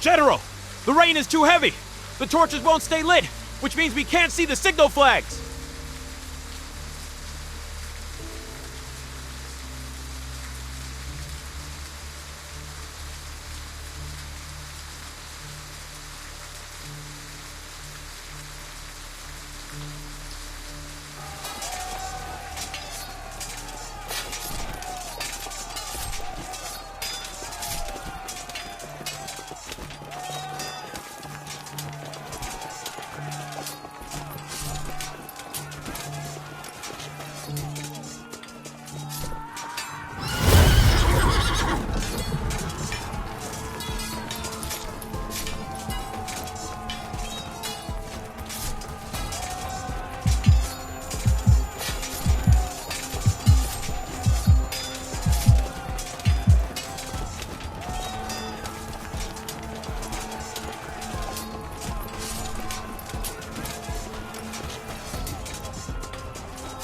General! The rain is too heavy! The torches won't stay lit, which means we can't see the signal flags!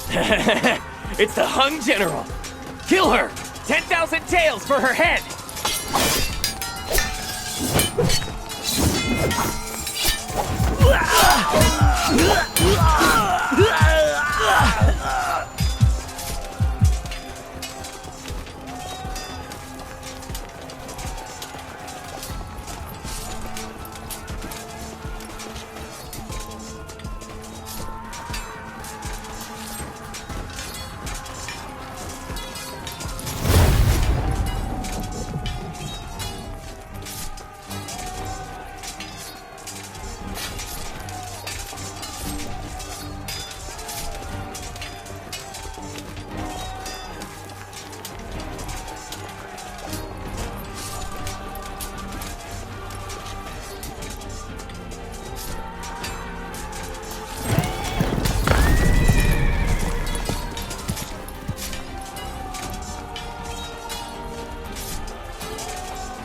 It's the Hung General! Kill her! 10,000 taels for her head!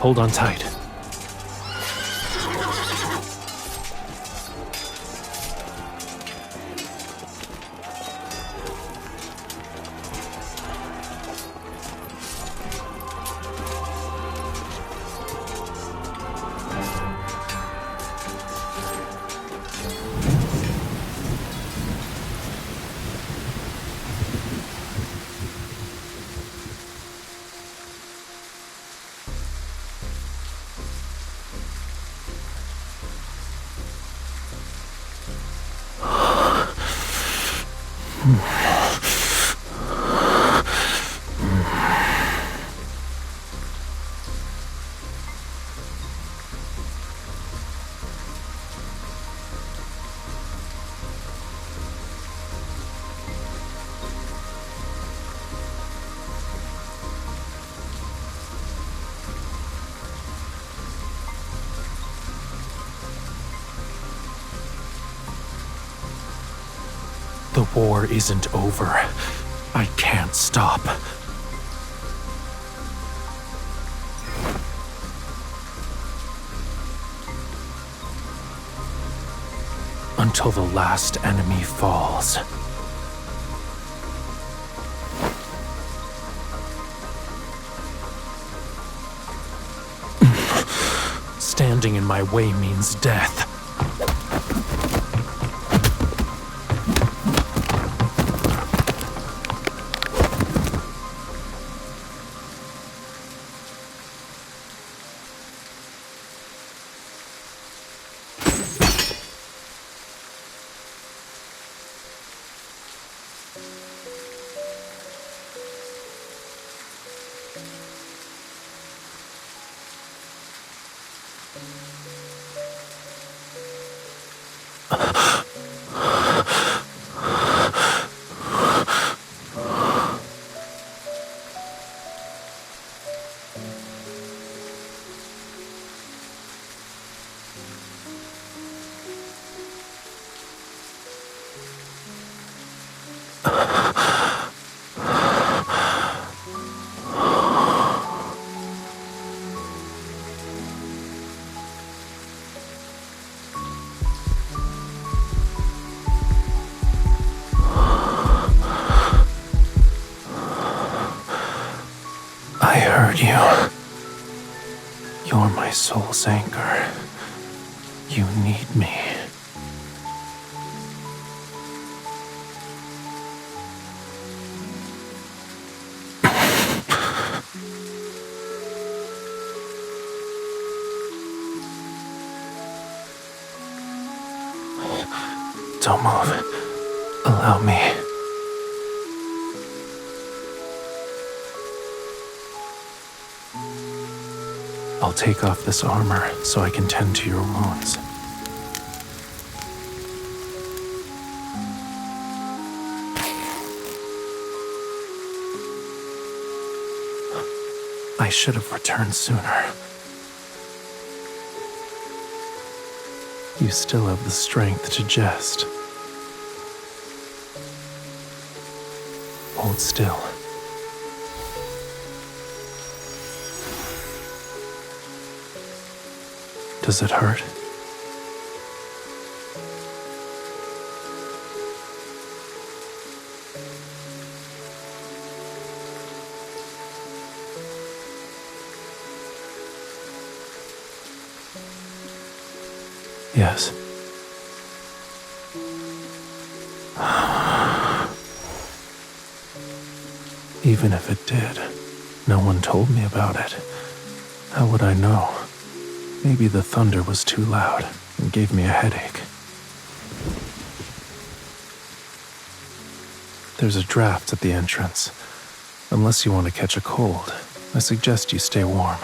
Hold on tight. The war isn't over. I can't stop. Until the last enemy falls. Standing in my way means death. I heard you. You're my soul's anchor. You need me. Don't move. Allow me. I'll take off this armor so I can tend to your wounds. I should have returned sooner. You still have the strength to jest. Hold still. Does it hurt? Yes. Even if it did, no one told me about it. How would I know? Maybe the thunder was too loud and gave me a headache. There's a draft at the entrance. Unless you want to catch a cold, I suggest you stay warm.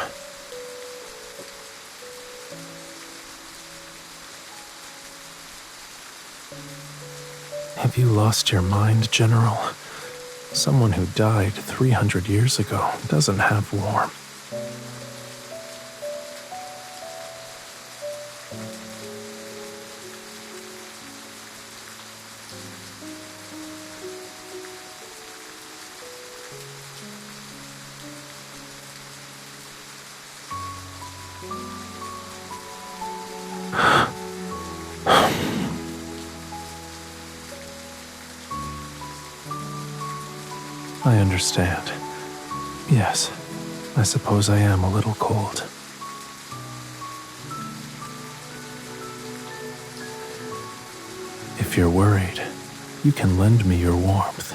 Have you lost your mind, General? Someone who died 300 years ago doesn't have warmth. I understand. Yes, I suppose I am a little cold. If you're worried, you can lend me your warmth.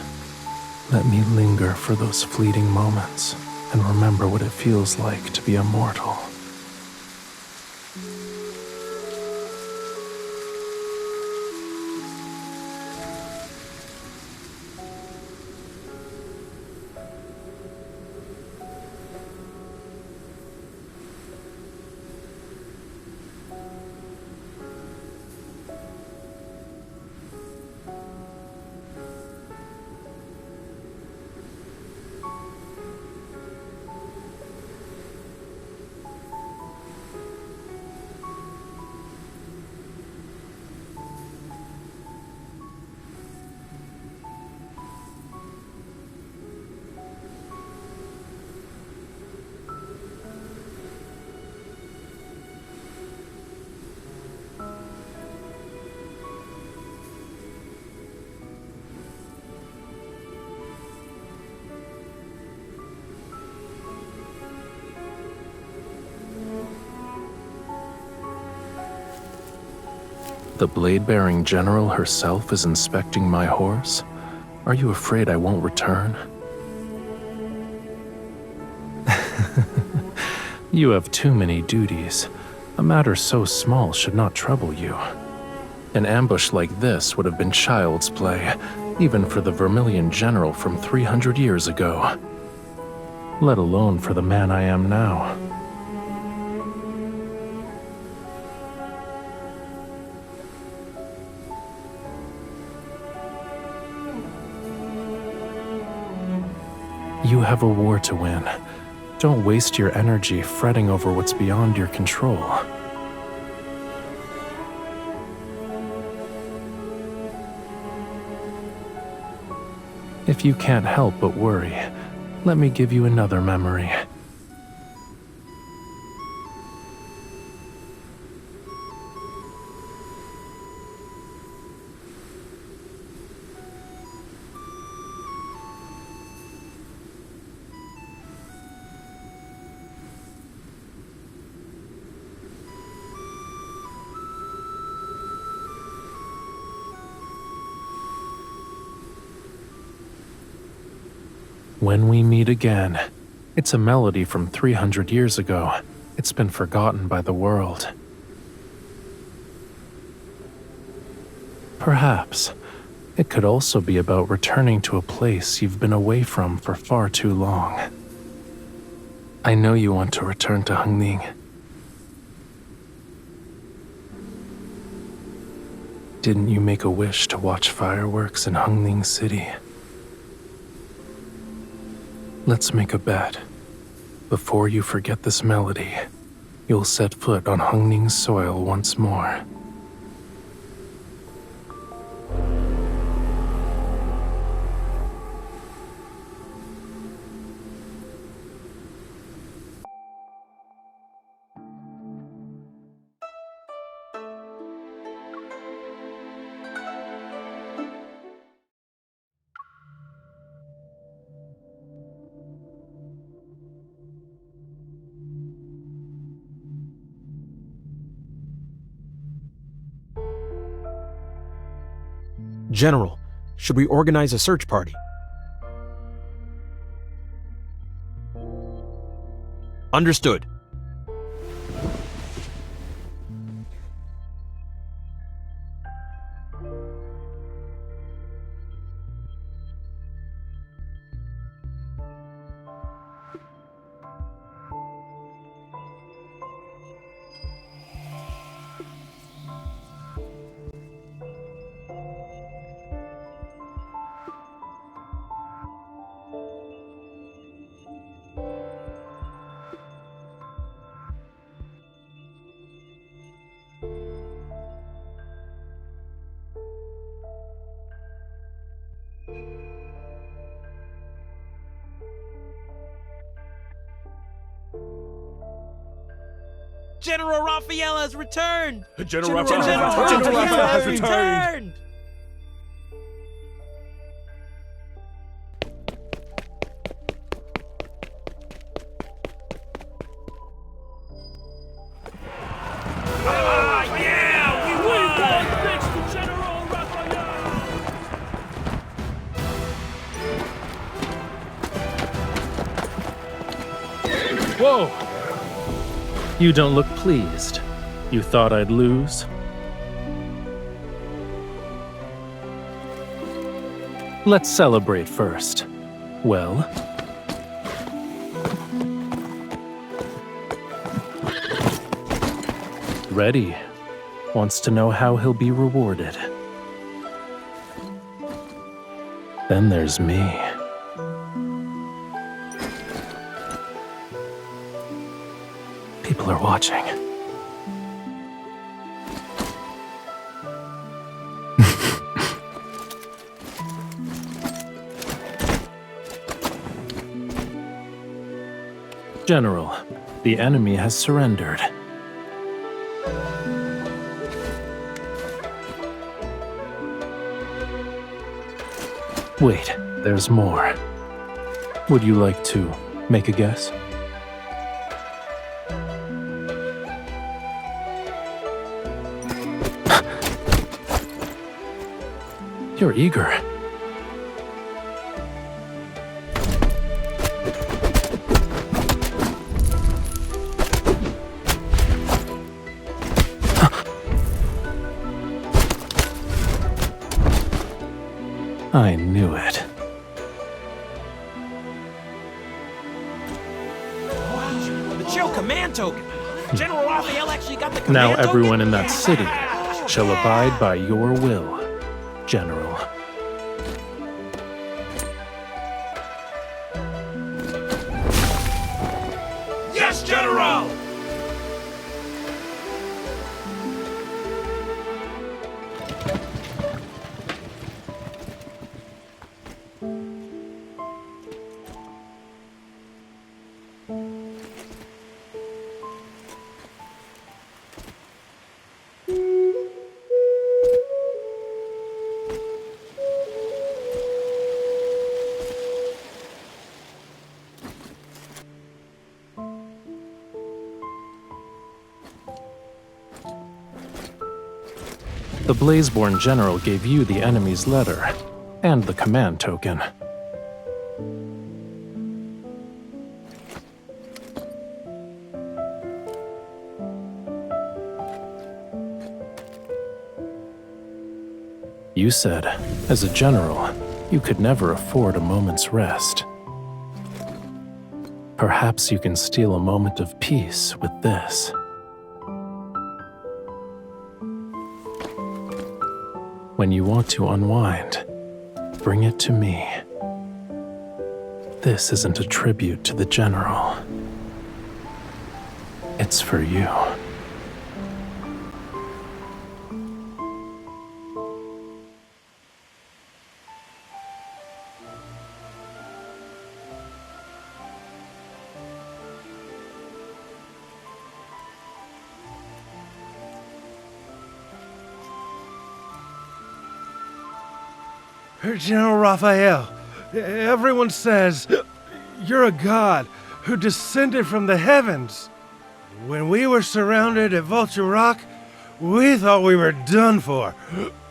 Let me linger for those fleeting moments and remember what it feels like to be immortal. The blade-bearing general herself is inspecting my horse? Are you afraid I won't return? You have too many duties. A matter so small should not trouble you. An ambush like this would have been child's play, even for the Vermilion general from 300 years ago. Let alone for the man I am now. You have a war to win. Don't waste your energy fretting over what's beyond your control. If you can't help but worry, let me give you another memory. When we meet again, it's a melody from 300 years ago. It's been forgotten by the world. Perhaps it could also be about returning to a place you've been away from for far too long. I know you want to return to Hengning. Didn't you make a wish to watch fireworks in Hengning City? Let's make a bet. Before you forget this melody, you'll set foot on Hengning's soil once more. General, should we organize a search party? Understood. General Rafayel has returned! General Rafayel has returned! Whoa! You don't look pleased. You thought I'd lose? Let's celebrate first. Well? Ready. Wants to know how he'll be rewarded. Then there's me. People are watching. General, the enemy has surrendered. Wait, there's more. Would you like to make a guess? You're eager. I knew it. The Chill Command Token! General Rafayel actually got the command Now token? everyone in that city shall abide by your will, General. Yes, General! The Blazeborn General gave you the enemy's letter and the command token. You said, as a general, you could never afford a moment's rest. Perhaps you can steal a moment of peace with this. When you want to unwind, bring it to me. This isn't a tribute to the general. It's for you. General Rafayel, everyone says you're a god who descended from the heavens. When we were surrounded at Vulture Rock, we thought we were done for.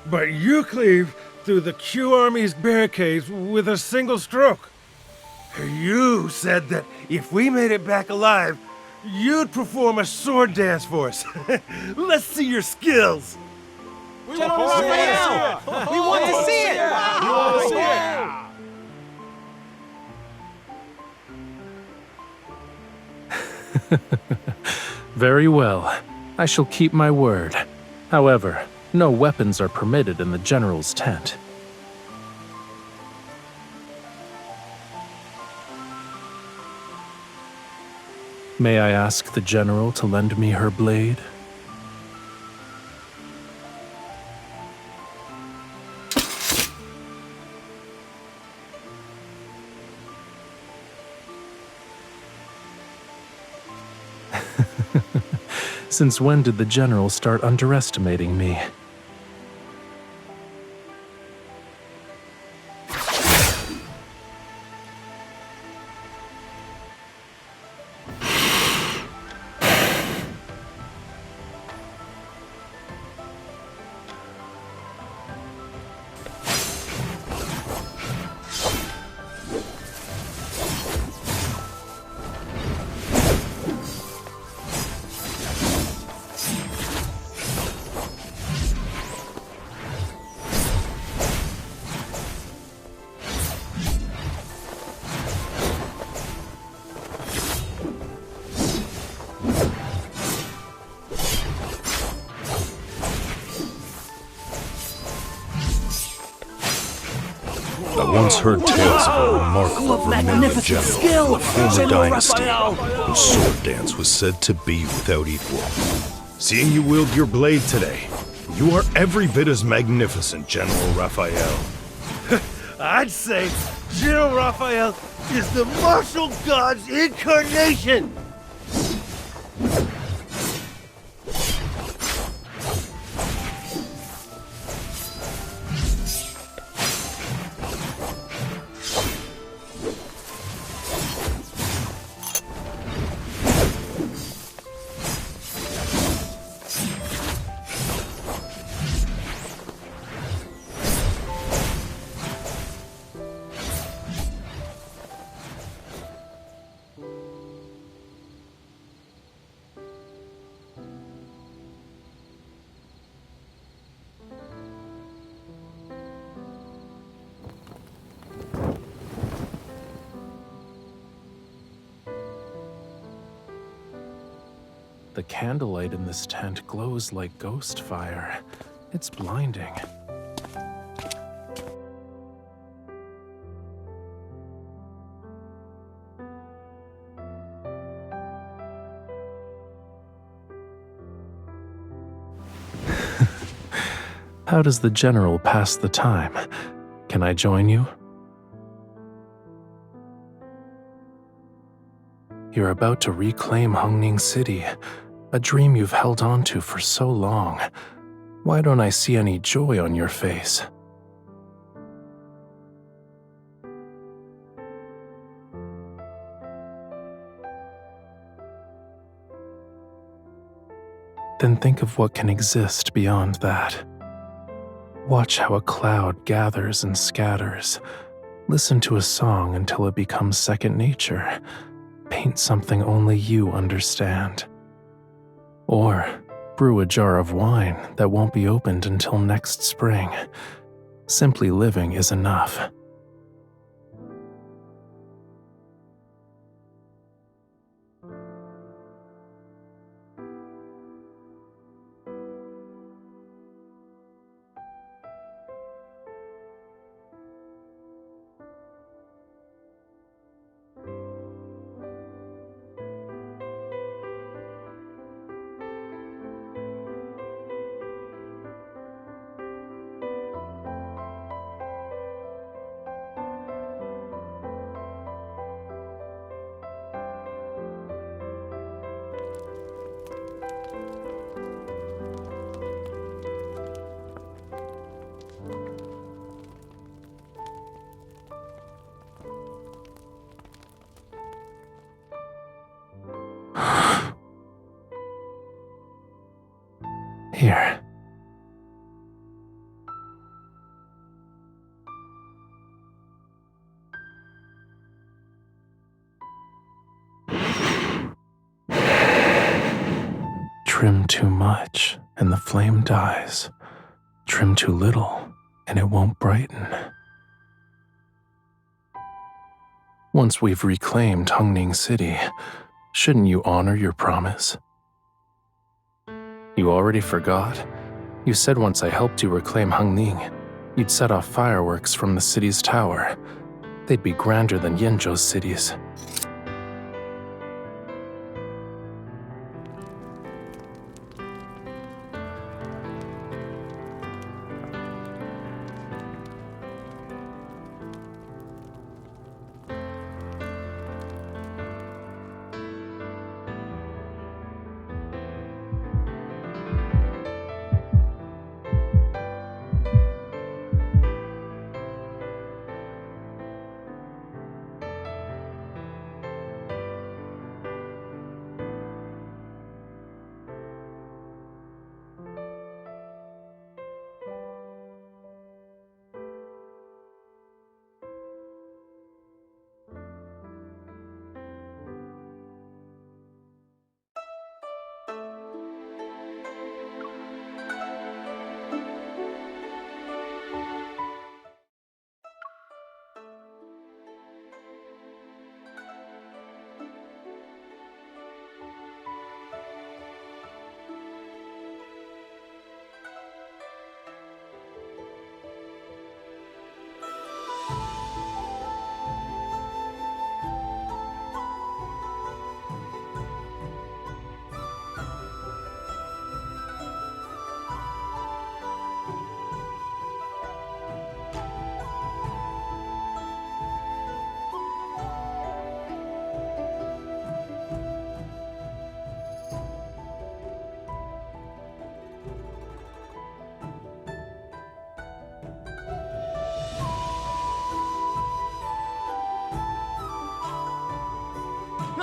But you cleave through the Q Army's barricades with a single stroke. You said that if we made it back alive, you'd perform a sword dance for us. Let's see your skills. General Rafayel! We want to see it! We want to see it! Very well. I shall keep my word. However, no weapons are permitted in the general's tent. May I ask the general to lend me her blade? Since when did the general start underestimating me? I once heard tales of a remarkable Vermilion general of a former dynasty whose sword dance was said to be without equal. Seeing you wield your blade today, you are every bit as magnificent, General Rafayel. I'd say General Rafayel is the martial god's incarnation! The candlelight in this tent glows like ghost fire. It's blinding. How does the general pass the time? Can I join you? You're about to reclaim Hongning City, a dream you've held on to for so long. Why don't I see any joy on your face? Then think of what can exist beyond that. Watch how a cloud gathers and scatters. Listen to a song until it becomes second nature. Paint something only you understand. Or brew a jar of wine that won't be opened until next spring. Simply living is enough. Here. Trim too much, and the flame dies. Trim too little, and it won't brighten. Once we've reclaimed Hungning City, shouldn't you honor your promise? You already forgot? You said once I helped you reclaim Hungning, you'd set off fireworks from the city's tower. They'd be grander than Yenzhou's cities.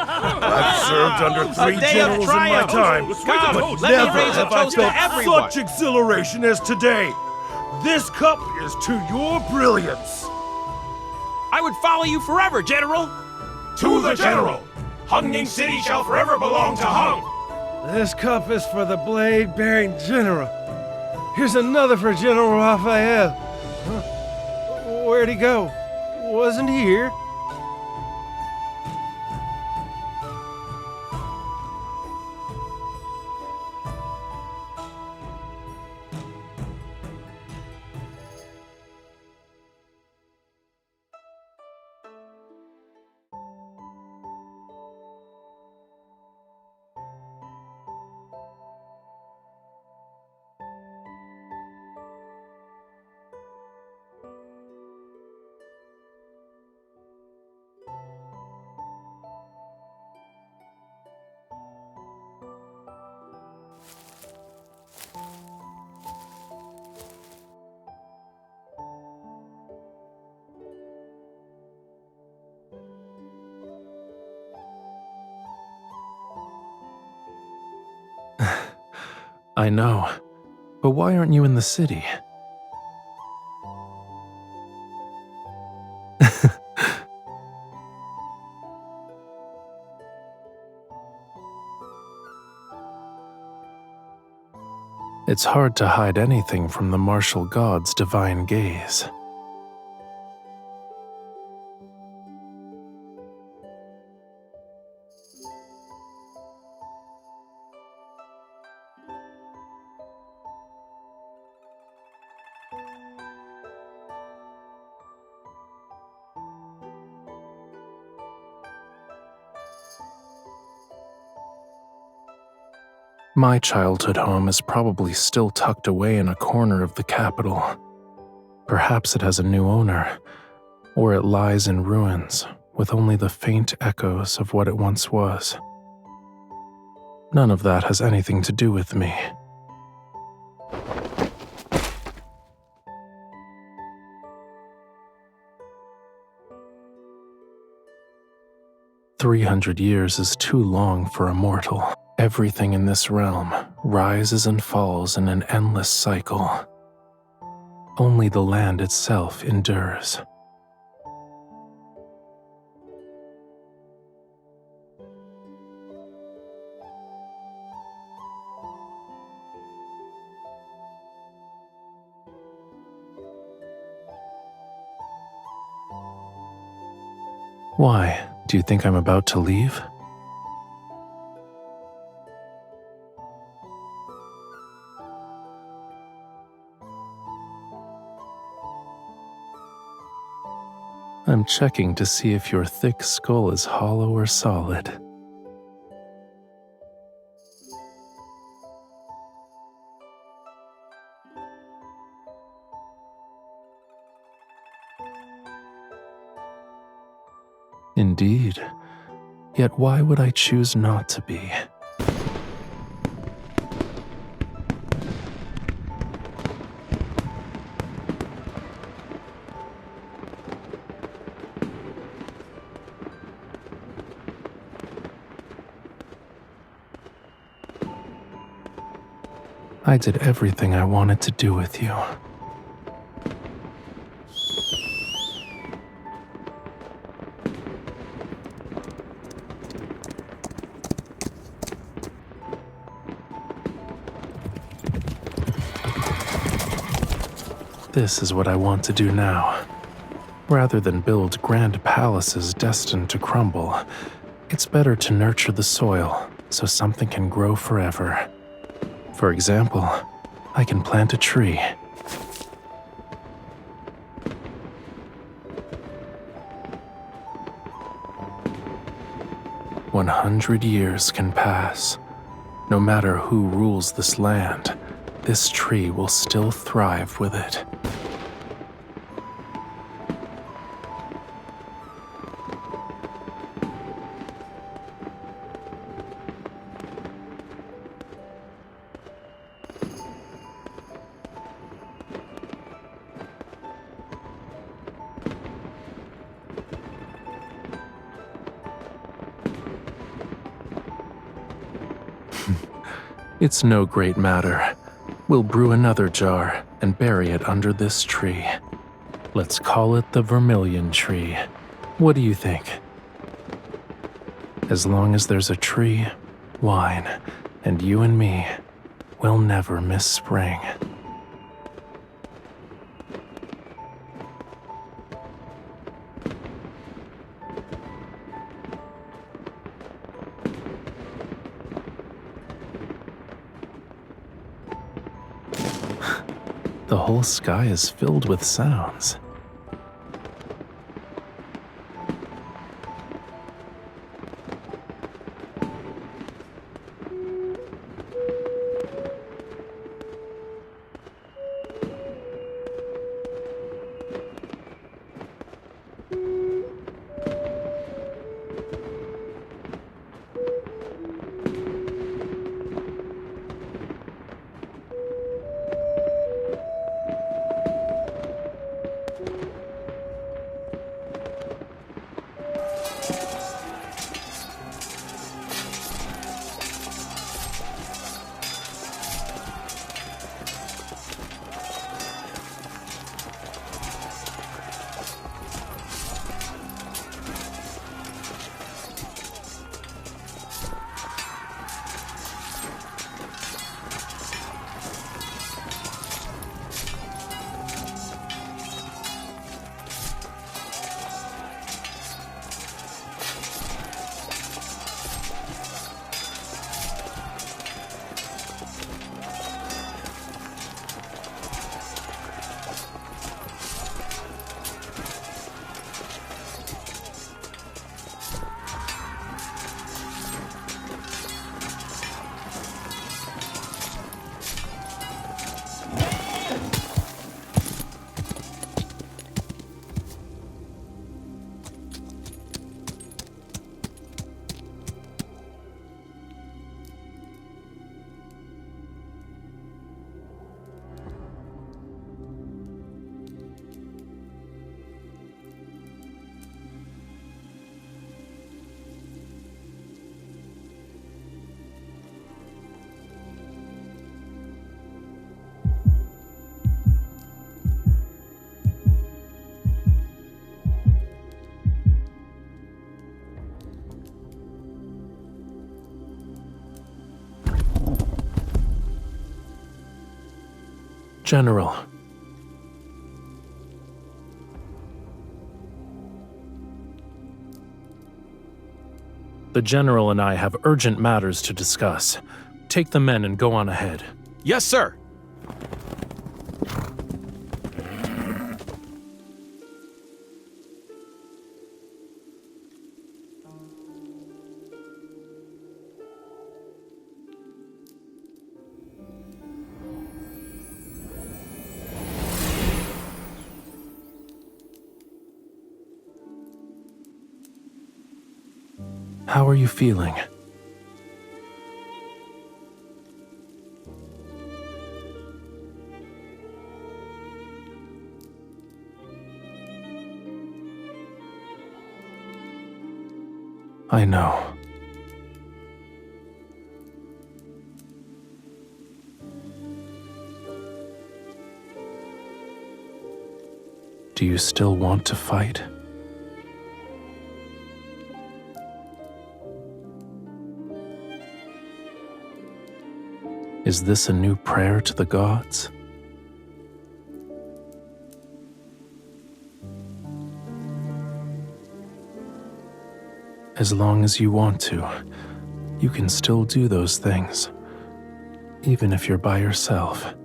I've served under 3 generals in my time, but never have I felt such exhilaration as today. This cup is to your brilliance. I would follow you forever, General! To the General! Hungning City shall forever belong to Hung! This cup is for the blade-bearing general. Here's another for General Rafayel. Huh? Where'd he go? Wasn't he here? I know, but why aren't you in the city? It's hard to hide anything from the martial god's divine gaze. My childhood home is probably still tucked away in a corner of the capital. Perhaps it has a new owner, or it lies in ruins with only the faint echoes of what it once was. None of that has anything to do with me. "300 years is too long for a mortal. Everything in this realm rises and falls in an endless cycle. Only the land itself endures." Why? Do you think I'm about to leave? I'm checking to see if your thick skull is hollow or solid. Indeed. Yet why would I choose not to be? I did everything I wanted to do with you. This is what I want to do now. Rather than build grand palaces destined to crumble, it's better to nurture the soil so something can grow forever. For example, I can plant a tree. "100 years can pass. No matter who rules this land, this tree will still thrive with it." It's no great matter. We'll brew another jar and bury it under this tree. Let's call it the Vermilion tree. What do you think? As long as there's a tree, wine, and you and me, we'll never miss spring. The whole sky is filled with sounds. General. The General and I have urgent matters to discuss. Take the men and go on ahead. Yes, sir. How are you feeling? I know. Do you still want to fight? Is this a new prayer to the gods? As long as you want to, you can still do those things, even if you're by yourself.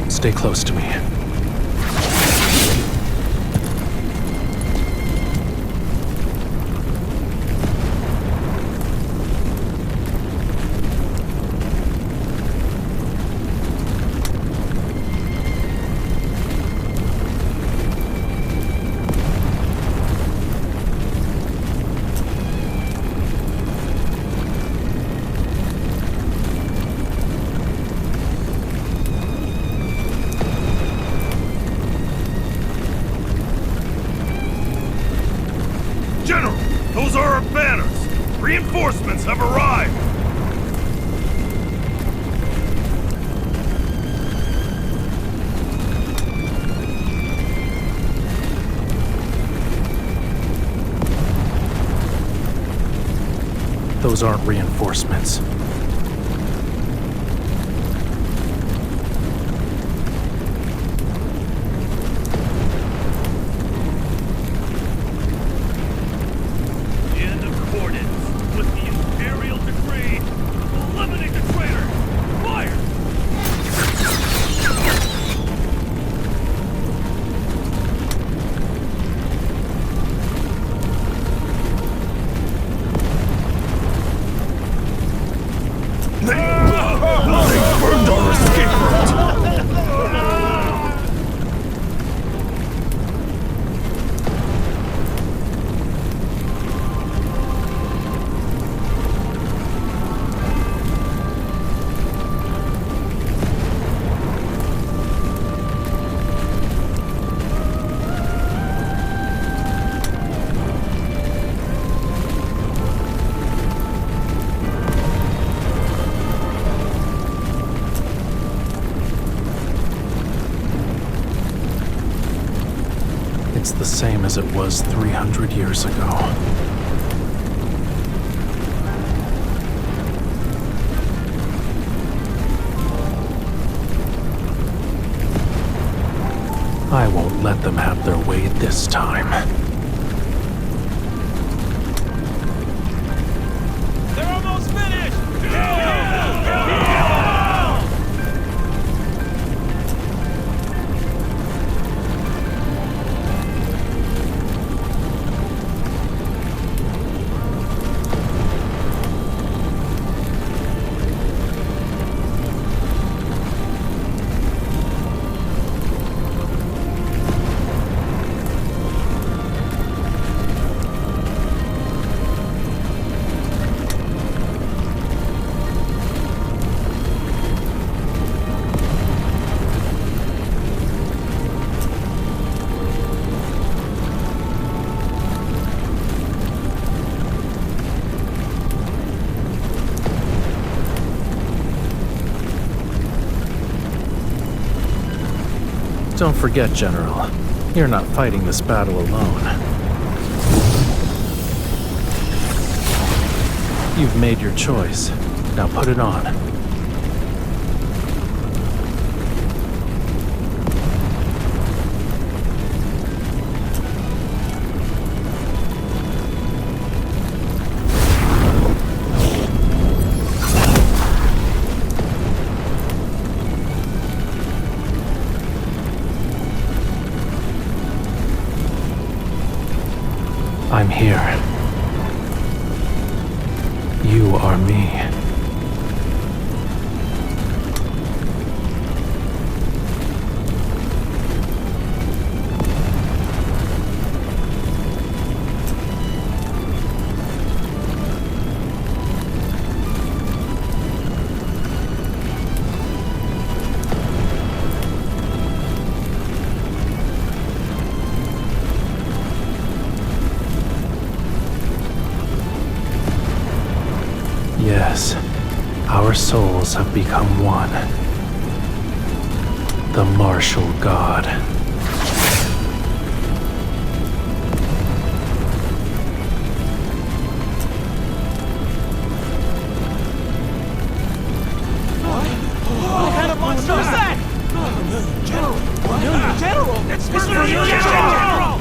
Stay close to me. General, those are our banners! Reinforcements have arrived! Those aren't reinforcements. same as it was 300 years ago. I won't let them have their way this time. They're almost finished! Don't forget, General, you're not fighting this battle alone. You've made your choice. Now put it on. I'm here. You are me. Yes, our souls have become one. The martial god. What kind of monster is that? General! General! It's Vermilion! General!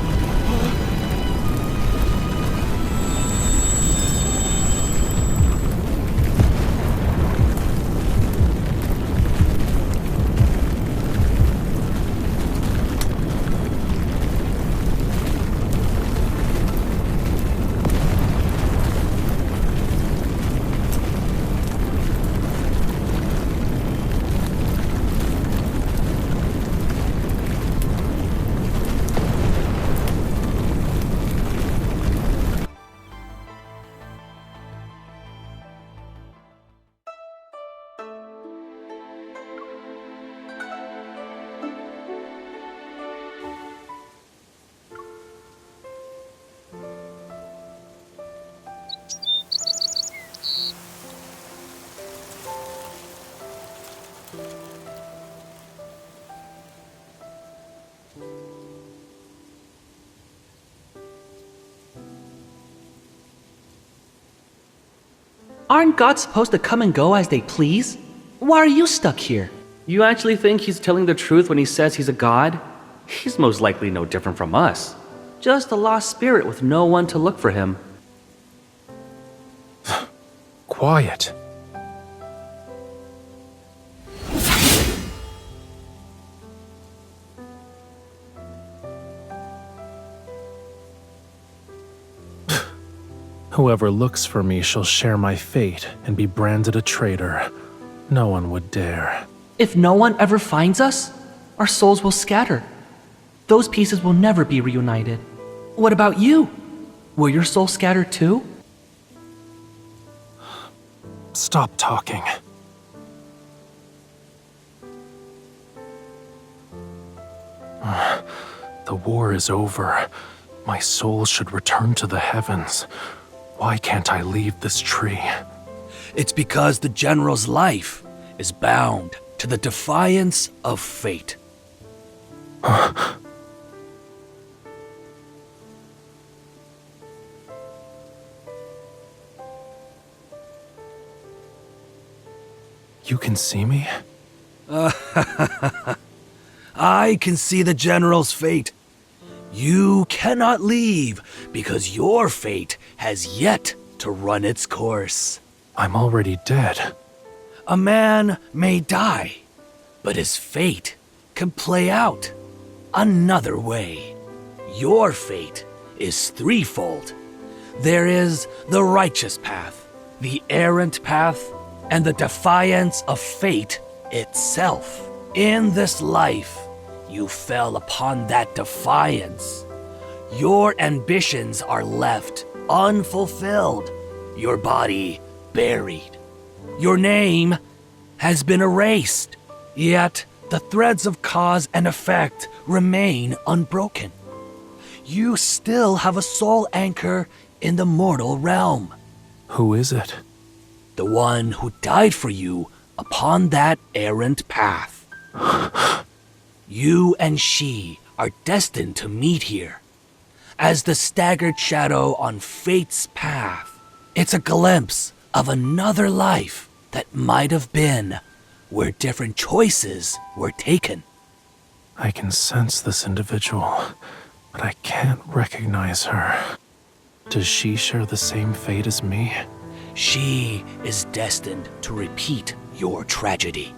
Aren't gods supposed to come and go as they please? Why are you stuck here? You actually think he's telling the truth when he says he's a god? He's most likely no different from us. Just a lost spirit with no one to look for him. Quiet. Whoever looks for me shall share my fate and be branded a traitor. No one would dare. If no one ever finds us, our souls will scatter. Those pieces will never be reunited. What about you? Will your soul scatter too? Stop talking. The war is over. My soul should return to the heavens. Why can't I leave this tree? It's because the General's life is bound to the defiance of fate. You can see me? I can see the general's fate. You cannot leave because your fate has yet to run its course. I'm already dead. A man may die, but his fate can play out another way. Your fate is threefold. There is the righteous path, the errant path, and the defiance of fate itself. In this life, you fell upon that defiance. Your ambitions are left unfulfilled, your body buried. Your name has been erased, yet the threads of cause and effect remain unbroken. You still have a soul anchor in the mortal realm. Who is it? The one who died for you upon that errant path. You and she are destined to meet here. As the staggered shadow on fate's path, it's a glimpse of another life that might have been, where different choices were taken. I can sense this individual, but I can't recognize her. Does she share the same fate as me? She is destined to repeat your tragedy.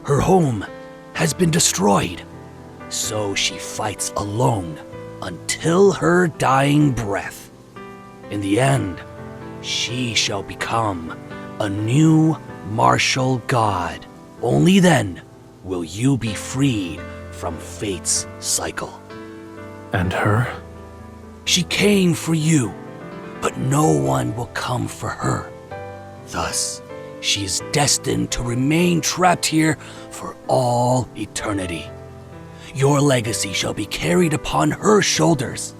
Her home has been destroyed, so she fights alone until her dying breath. In the end, she shall become a new martial god. Only then will you be freed from fate's cycle. And her? She came for you, but no one will come for her. Thus, she is destined to remain trapped here for all eternity. Your legacy shall be carried upon her shoulders,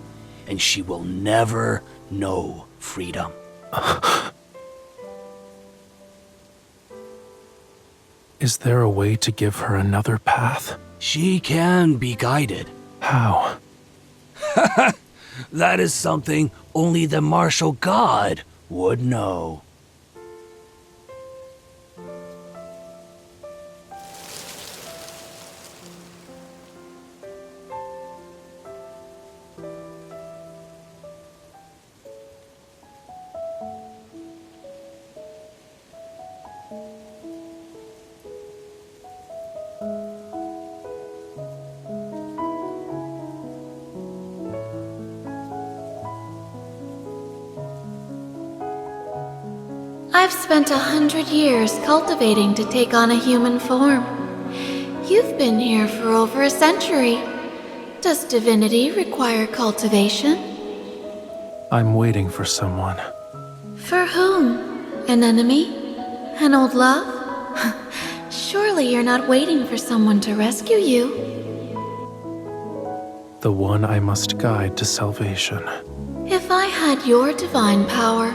and she will never know freedom. Is there a way to give her another path? She can be guided. How? That is something only the martial god would know. I've spent 100 years cultivating to take on a human form. You've been here for over a century. Does divinity require cultivation? I'm waiting for someone. For whom? An enemy? An old love? Surely you're not waiting for someone to rescue you. The one I must guide to salvation. If I had your divine power,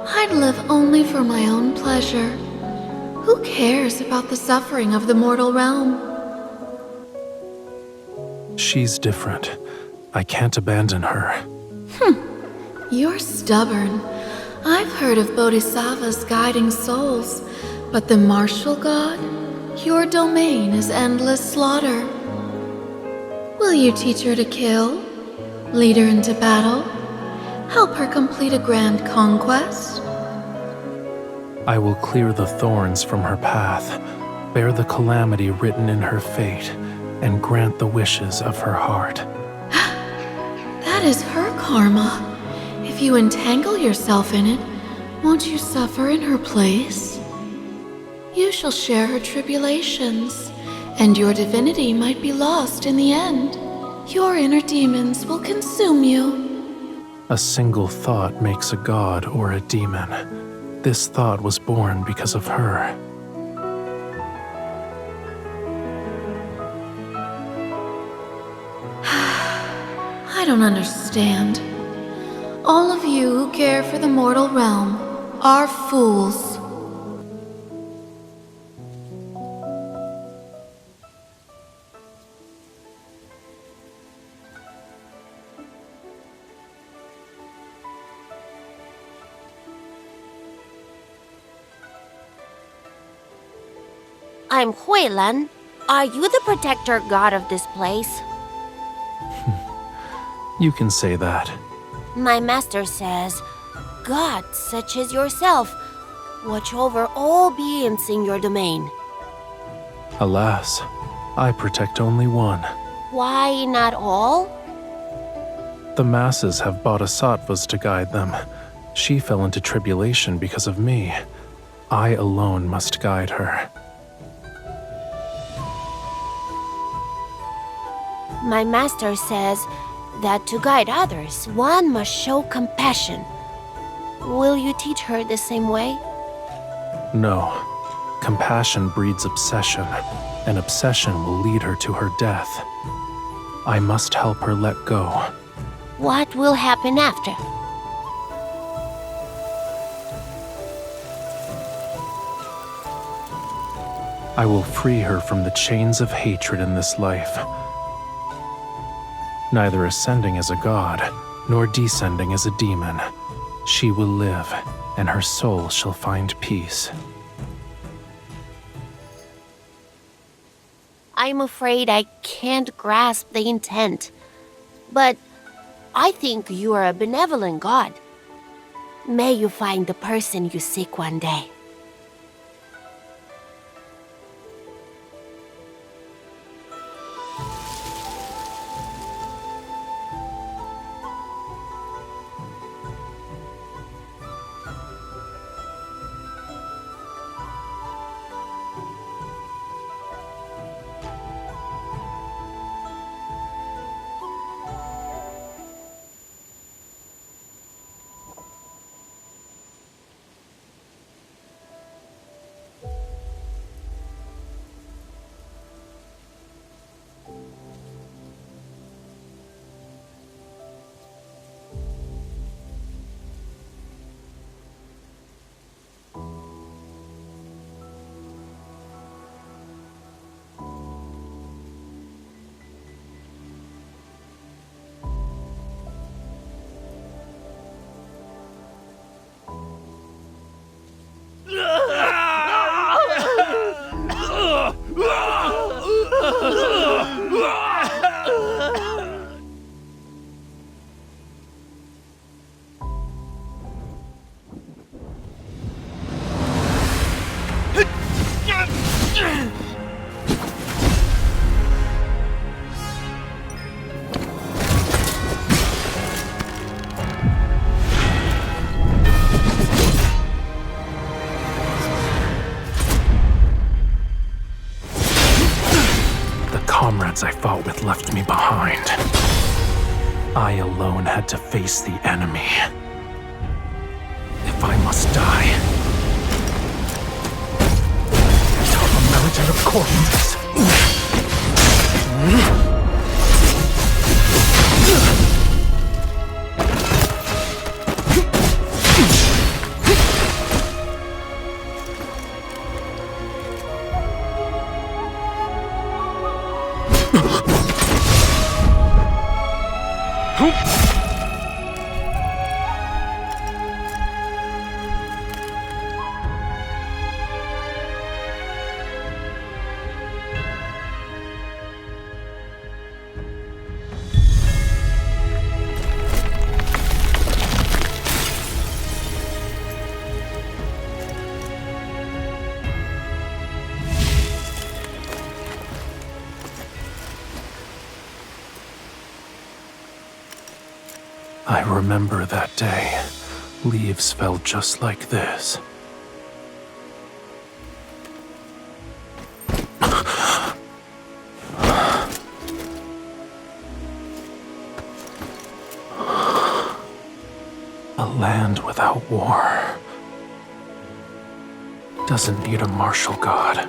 I'd live only for my own pleasure. Who cares about the suffering of the mortal realm? She's different. I can't abandon her. You're stubborn. I've heard of bodhisattvas guiding souls, but the martial god? Your domain is endless slaughter. Will you teach her to kill? Lead her into battle? Help her complete a grand conquest? I will clear the thorns from her path, bear the calamity written in her fate, and grant the wishes of her heart. That is her karma. If you entangle yourself in it, won't you suffer in her place? You shall share her tribulations, and your divinity might be lost in the end. Your inner demons will consume you. A single thought makes a god or a demon. This thought was born because of her. I don't understand. All of you who care for the mortal realm are fools. I'm Huilan. Are you the protector god of this place? You can say that. My master says, gods such as yourself watch over all beings in your domain. Alas, I protect only one. Why not all? The masses have bodhisattvas to guide them. She fell into tribulation because of me. I alone must guide her. My master says that to guide others, one must show compassion. Will you teach her the same way? No. Compassion breeds obsession, and obsession will lead her to her death. I must help her let go. What will happen after? I will free her from the chains of hatred in this life. Neither ascending as a god, nor descending as a demon, she will live, and her soul shall find peace. I'm afraid I can't grasp the intent. But I think you are a benevolent god. May you find the person you seek one day. I fought with left me behind. I alone had to face the enemy. If I must die, top a mountain of corpses. I remember that day. Leaves fell just like this. A land without war doesn't need a martial god.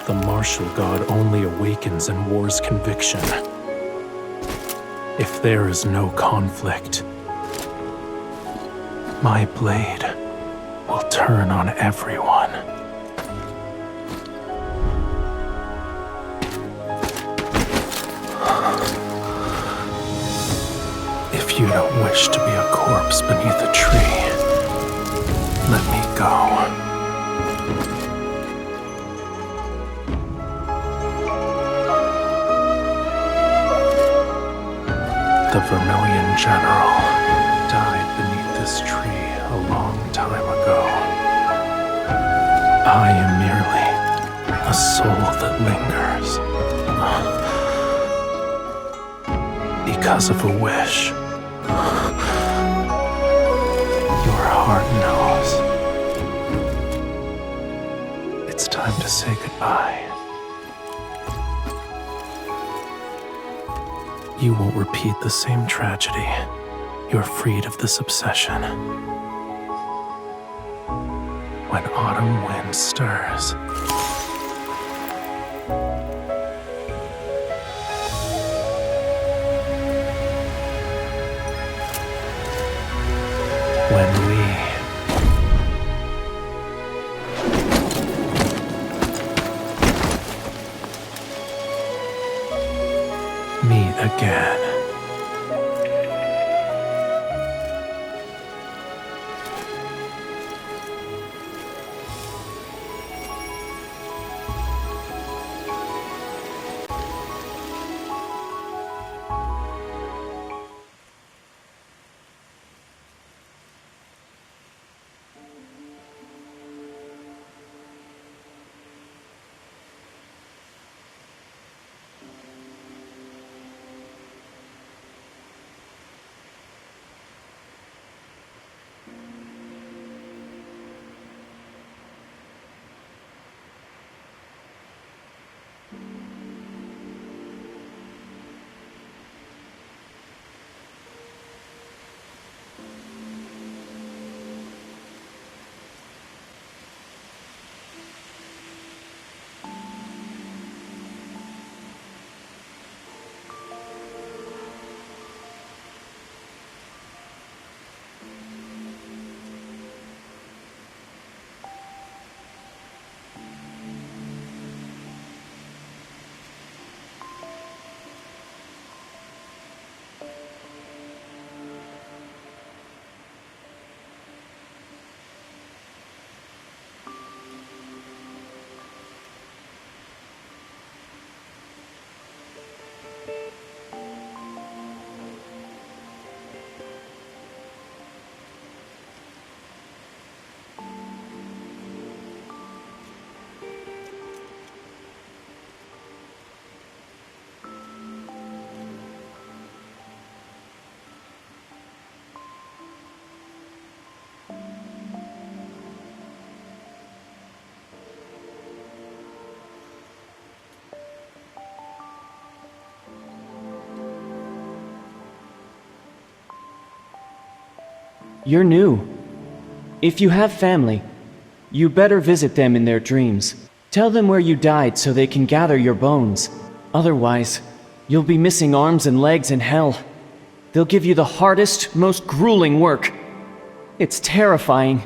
The martial god only awakens in war's conviction. If there is no conflict, my blade will turn on everyone. If you don't wish to be a corpse beneath a tree, let me go. The Vermilion General died beneath this tree a long time ago. I am merely a soul that lingers. Because of a wish. Your heart knows. It's time to say goodbye. You won't repeat the same tragedy. You're freed of this obsession. When autumn wind stirs, when we meet again. You're new. If you have family, you better visit them in their dreams. Tell them where you died so they can gather your bones. Otherwise, you'll be missing arms and legs in hell. They'll give you the hardest, most grueling work. It's terrifying.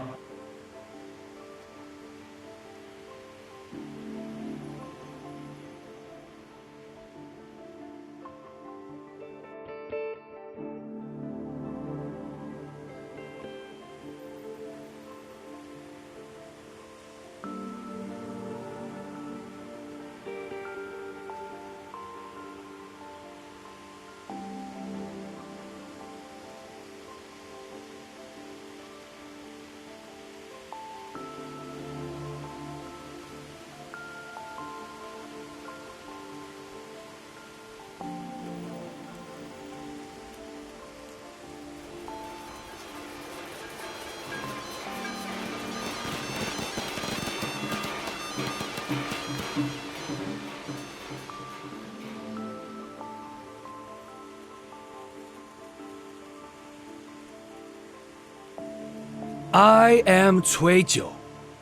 I am Tuejo.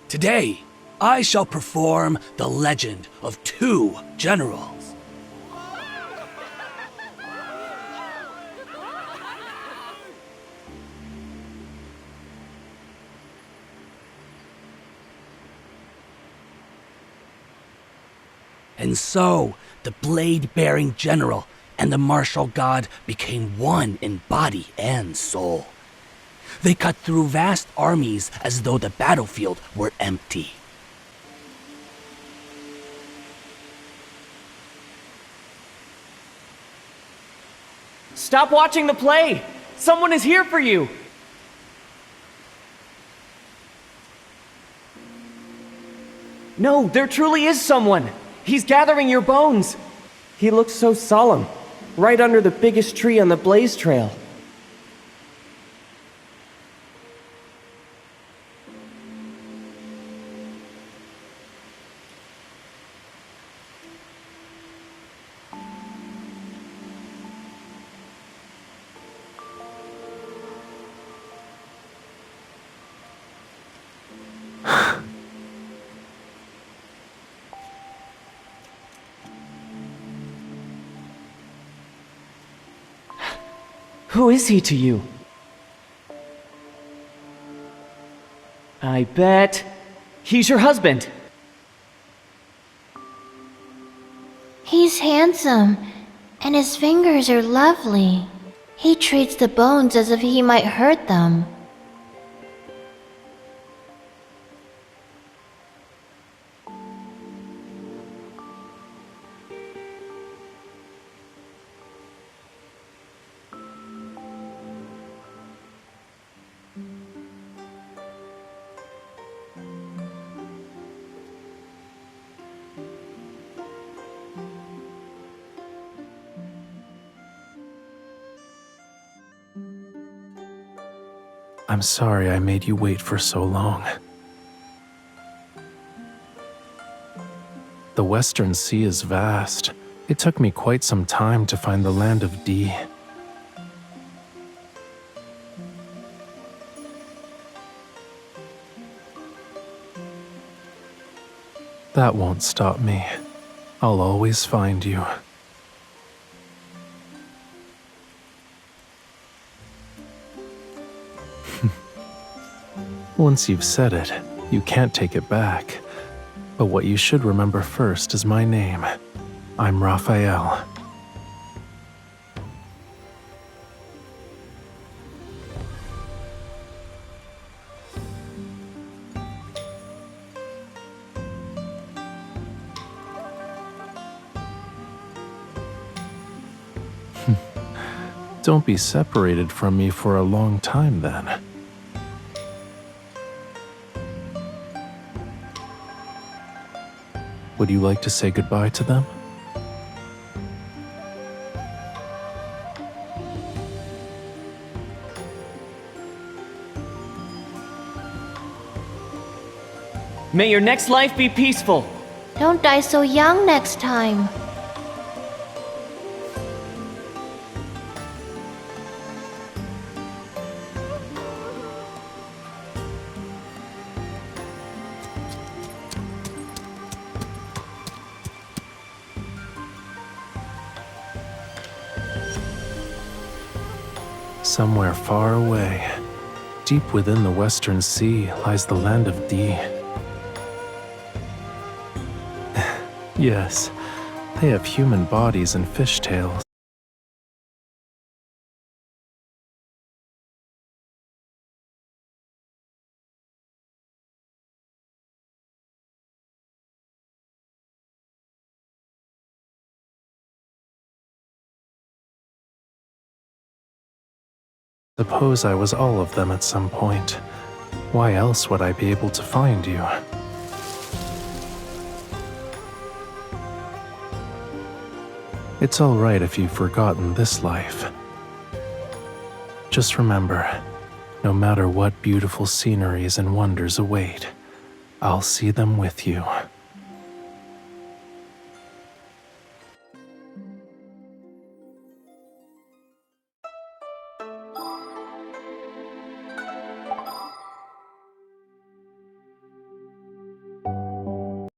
Today, I shall perform the legend of 2 generals. And so, the blade-bearing general and the martial god became one in body and soul. They cut through vast armies as though the battlefield were empty. Stop watching the play! Someone is here for you! No, there truly is someone! He's gathering your bones! He looks so solemn, right under the biggest tree on the Blaze Trail. Who is he to you? I bet he's your husband. He's handsome, and his fingers are lovely. He treats the bones as if he might hurt them. I'm sorry I made you wait for so long. The Western Sea is vast. It took me quite some time to find the land of D. That won't stop me. I'll always find you. Once you've said it, you can't take it back. But what you should remember first is my name. I'm Rafayel. Don't be separated from me for a long time then. Would you like to say goodbye to them? May your next life be peaceful. Don't die so young next time. Somewhere far away, deep within the Western Sea, lies the land of D. Yes, they have human bodies and fishtails. Suppose I was all of them at some point. Why else would I be able to find you? It's all right if you've forgotten this life. Just remember, no matter what beautiful sceneries and wonders await, I'll see them with you.